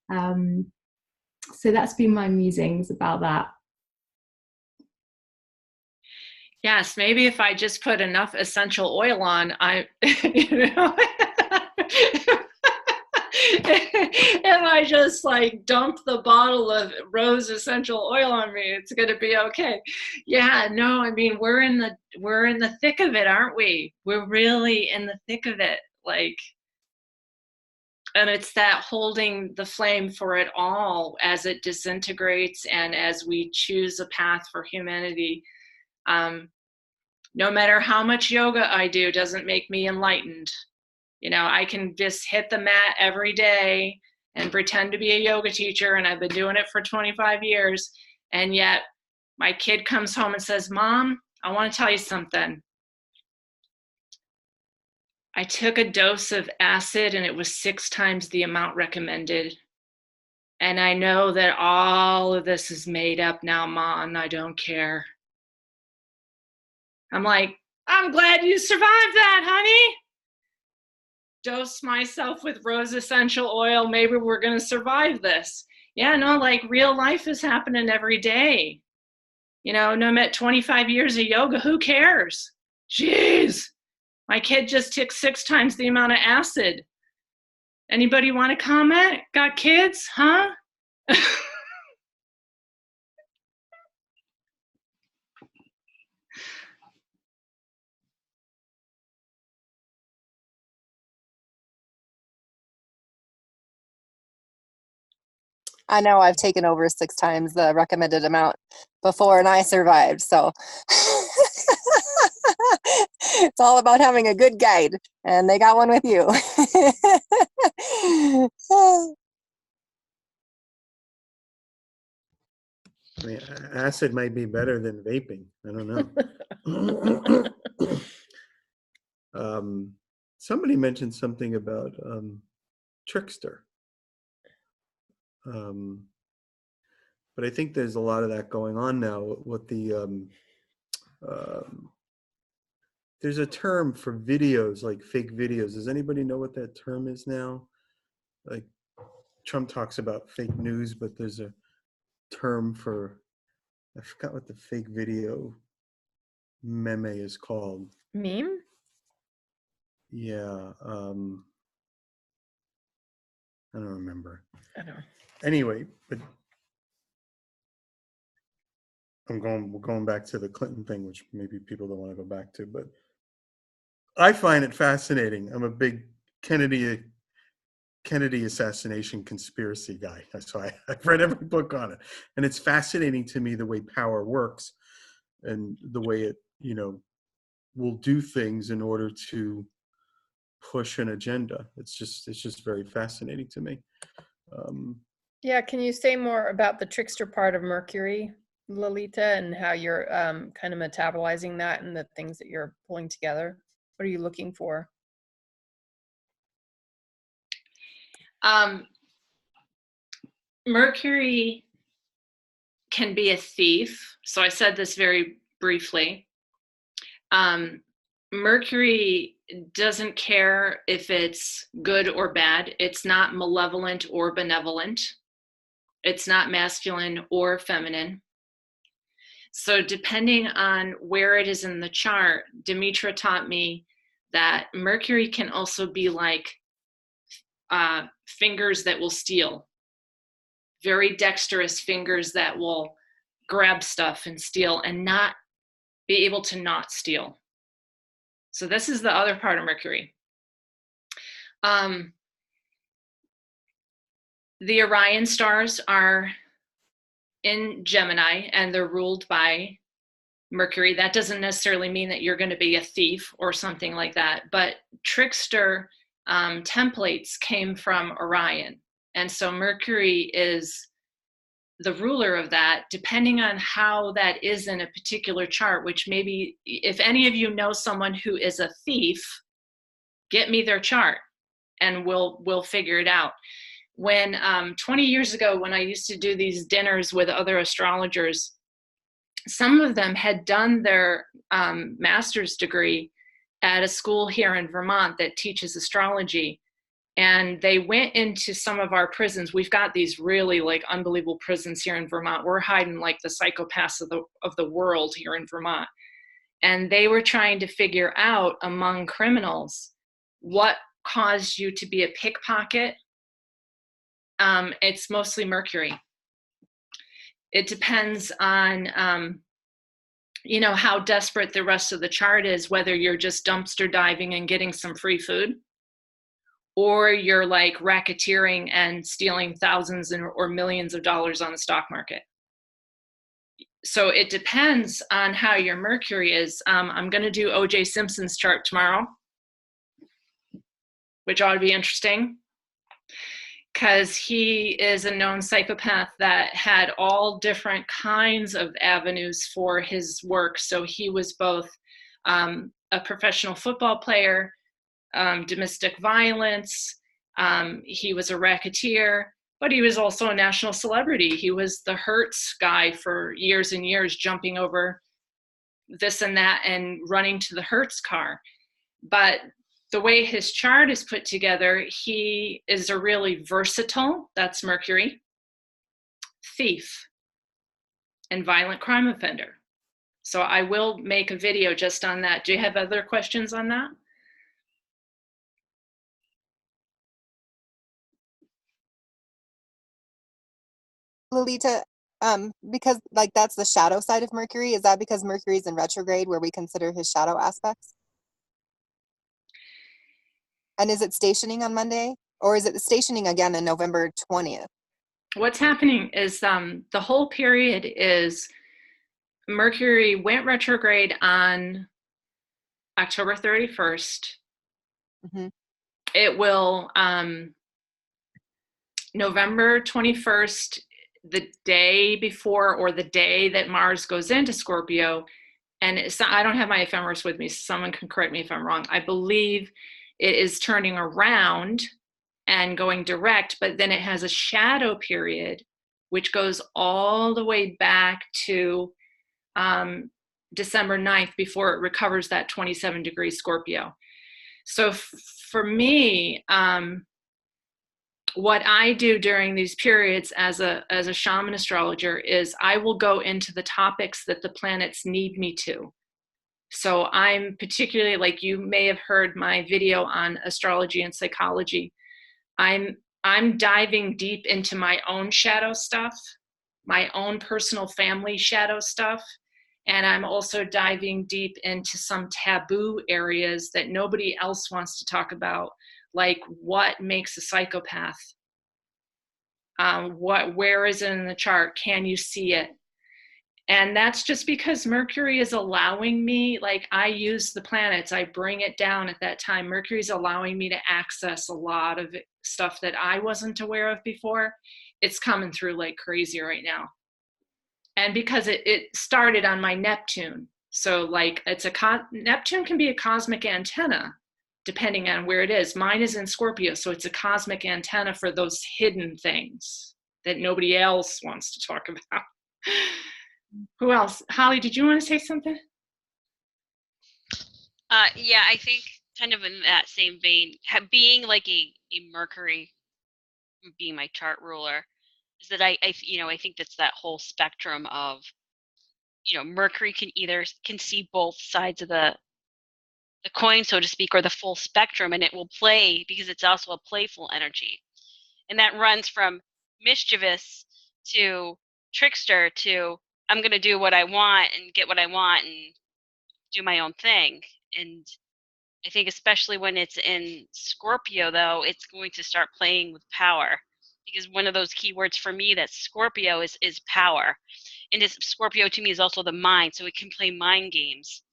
So that's been my musings about that. Yes, maybe if I just put enough essential oil on, if I just like dump the bottle of rose essential oil on me, it's going to be okay. Yeah, no, I mean, we're in the thick of it, aren't we? We're really in the thick of it. Like, and it's that holding the flame for it all as it disintegrates and as we choose a path for humanity. No matter how much yoga I do, doesn't make me enlightened. You know, I can just hit the mat every day and pretend to be a yoga teacher, and I've been doing it for 25 years, and yet my kid comes home and says, "Mom, I want to tell you something. I took a dose of acid and it was 6 times the amount recommended. And I know that all of this is made up now, Ma, and I don't care." I'm like, I'm glad you survived that, honey. Dose myself with rose essential oil. Maybe we're going to survive this. Yeah, no, like real life is happening every day. You know, no matter 25 years of yoga, who cares? Jeez, my kid just took 6 times the amount of acid. Anybody want to comment? Got kids, huh? I know I've taken over 6 times the recommended amount before and I survived. So it's all about having a good guide, and they got one with you. I mean, acid might be better than vaping. I don't know. Somebody mentioned something about Trickster. But I think there's a lot of that going on now with the there's a term for videos, like fake videos. Does anybody know what that term is now? Like Trump talks about fake news, but there's a term for, I forgot what the fake video meme is called. Meme? Yeah. I don't remember. I don't know. Anyway, but we're going back to the Clinton thing, which maybe people don't want to go back to, but I find it fascinating. I'm a big Kennedy assassination conspiracy guy. So I've read every book on it, and it's fascinating to me the way power works and the way it, will do things in order to push an agenda. It's just very fascinating to me. Yeah, can you say more about the trickster part of Mercury, Lolita, and how you're kind of metabolizing that and the things that you're pulling together? What are you looking for? Mercury can be a thief. So I said this very briefly. Mercury doesn't care if it's good or bad. It's not malevolent or benevolent. It's not masculine or feminine. So depending on where it is in the chart, Demetra taught me that Mercury can also be like fingers that will steal. Very dexterous fingers that will grab stuff and steal and not be able to not steal. So this is the other part of Mercury. The Orion stars are in Gemini and they're ruled by Mercury. That doesn't necessarily mean that you're going to be a thief or something like that, but trickster templates came from Orion. And so Mercury is the ruler of that, depending on how that is in a particular chart, which maybe if any of you know someone who is a thief, get me their chart and we'll figure it out. When 20 years ago, when I used to do these dinners with other astrologers, some of them had done their master's degree at a school here in Vermont that teaches astrology. And they went into some of our prisons. We've got these really like unbelievable prisons here in Vermont. We're hiding like the psychopaths of the world here in Vermont. And they were trying to figure out among criminals what caused you to be a pickpocket. It's mostly Mercury. It depends on, how desperate the rest of the chart is, whether you're just dumpster diving and getting some free food, or you're like racketeering and stealing thousands or millions of dollars on the stock market. So it depends on how your Mercury is. I'm going to do O.J. Simpson's chart tomorrow, which ought to be interesting, because he is a known psychopath that had all different kinds of avenues for his work. So he was both a professional football player, domestic violence, he was a racketeer, but he was also a national celebrity. He was the Hertz guy for years and years, jumping over this and that and running to the Hertz car. But the way his chart is put together, he is a really versatile, that's Mercury, thief, and violent crime offender. So I will make a video just on that. Do you have other questions on that? Lolita, because like that's the shadow side of Mercury. Is that because Mercury's in retrograde where we consider his shadow aspects? And is it stationing on Monday, or is it stationing again on November 20th? What's happening is the whole period is Mercury went retrograde on October 31st. Mm-hmm. It will November 21st, the day before or the day that Mars goes into Scorpio, and I don't have my ephemeris with me, so someone can correct me if I'm wrong. I believe it is turning around and going direct, but then it has a shadow period, which goes all the way back to December 9th before it recovers that 27-degree Scorpio. So for me, what I do during these periods as a shaman astrologer is I will go into the topics that the planets need me to. So I'm particularly, like you may have heard my video on astrology and psychology, I'm diving deep into my own shadow stuff, my own personal family shadow stuff, and I'm also diving deep into some taboo areas that nobody else wants to talk about, like what makes a psychopath? Where is it in the chart? Can you see it? And that's just because Mercury is allowing me, like I use the planets, I bring it down at that time. Mercury's allowing me to access a lot of stuff that I wasn't aware of before. It's coming through like crazy right now. And because it started on my Neptune. So like Neptune can be a cosmic antenna depending on where it is. Mine is in Scorpio, so it's a cosmic antenna for those hidden things that nobody else wants to talk about. Who else? Holly, did you want to say something? Yeah, I think kind of in that same vein, being like a Mercury, being my chart ruler, is that I think that's that whole spectrum of, Mercury can see both sides of the coin, so to speak, or the full spectrum, and it will play because it's also a playful energy. And that runs from mischievous to trickster to I'm going to do what I want and get what I want and do my own thing. And I think especially when it's in Scorpio, though, it's going to start playing with power, because one of those keywords for me that Scorpio is power. And Scorpio to me is also the mind, so it can play mind games.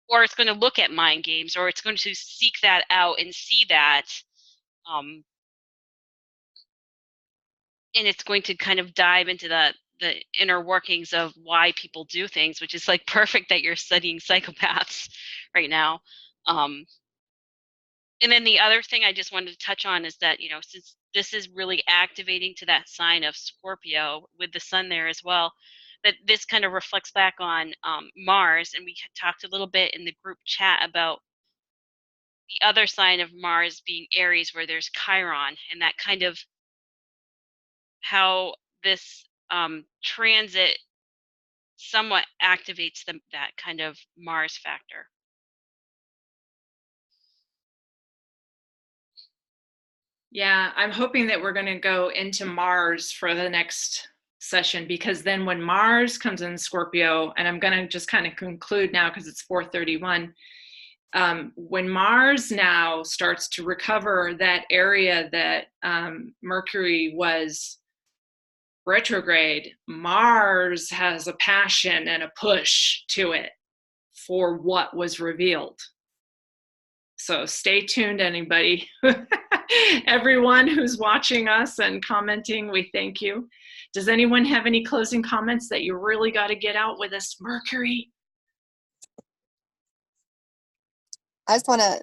Or it's going to look at mind games, or it's going to seek that out and see that. And it's going to kind of dive into the inner workings of why people do things, which is like perfect that you're studying psychopaths right now. And then the other thing I just wanted to touch on is that, since this is really activating to that sign of Scorpio with the sun there as well, that this kind of reflects back on Mars. And we talked a little bit in the group chat about the other sign of Mars being Aries, where there's Chiron, and that kind of how this transit somewhat activates that kind of Mars factor. Yeah, I'm hoping that we're going to go into Mars for the next session, because then when Mars comes in Scorpio, and I'm going to just kind of conclude now because it's 4:31, when Mars now starts to recover that area that Mercury was retrograde, Mars has a passion and a push to it for what was revealed. So stay tuned, anybody. Everyone who's watching us and commenting, we thank you. Does anyone have any closing comments that you really got to get out with this Mercury? I just want to,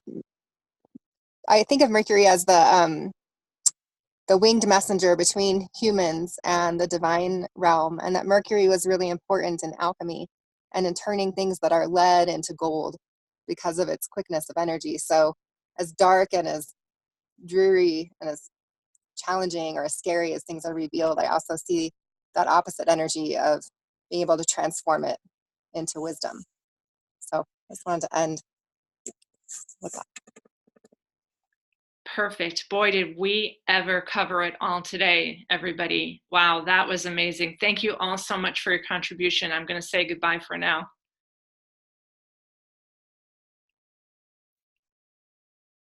I think of Mercury as the winged messenger between humans and the divine realm, and that Mercury was really important in alchemy and in turning things that are lead into gold because of its quickness of energy. So as dark and as dreary and as challenging or as scary as things are revealed, I also see that opposite energy of being able to transform it into wisdom. So I just wanted to end with that. Perfect. Boy, did we ever cover it all today, everybody. Wow, that was amazing. Thank you all so much for your contribution. I'm going to say goodbye for now.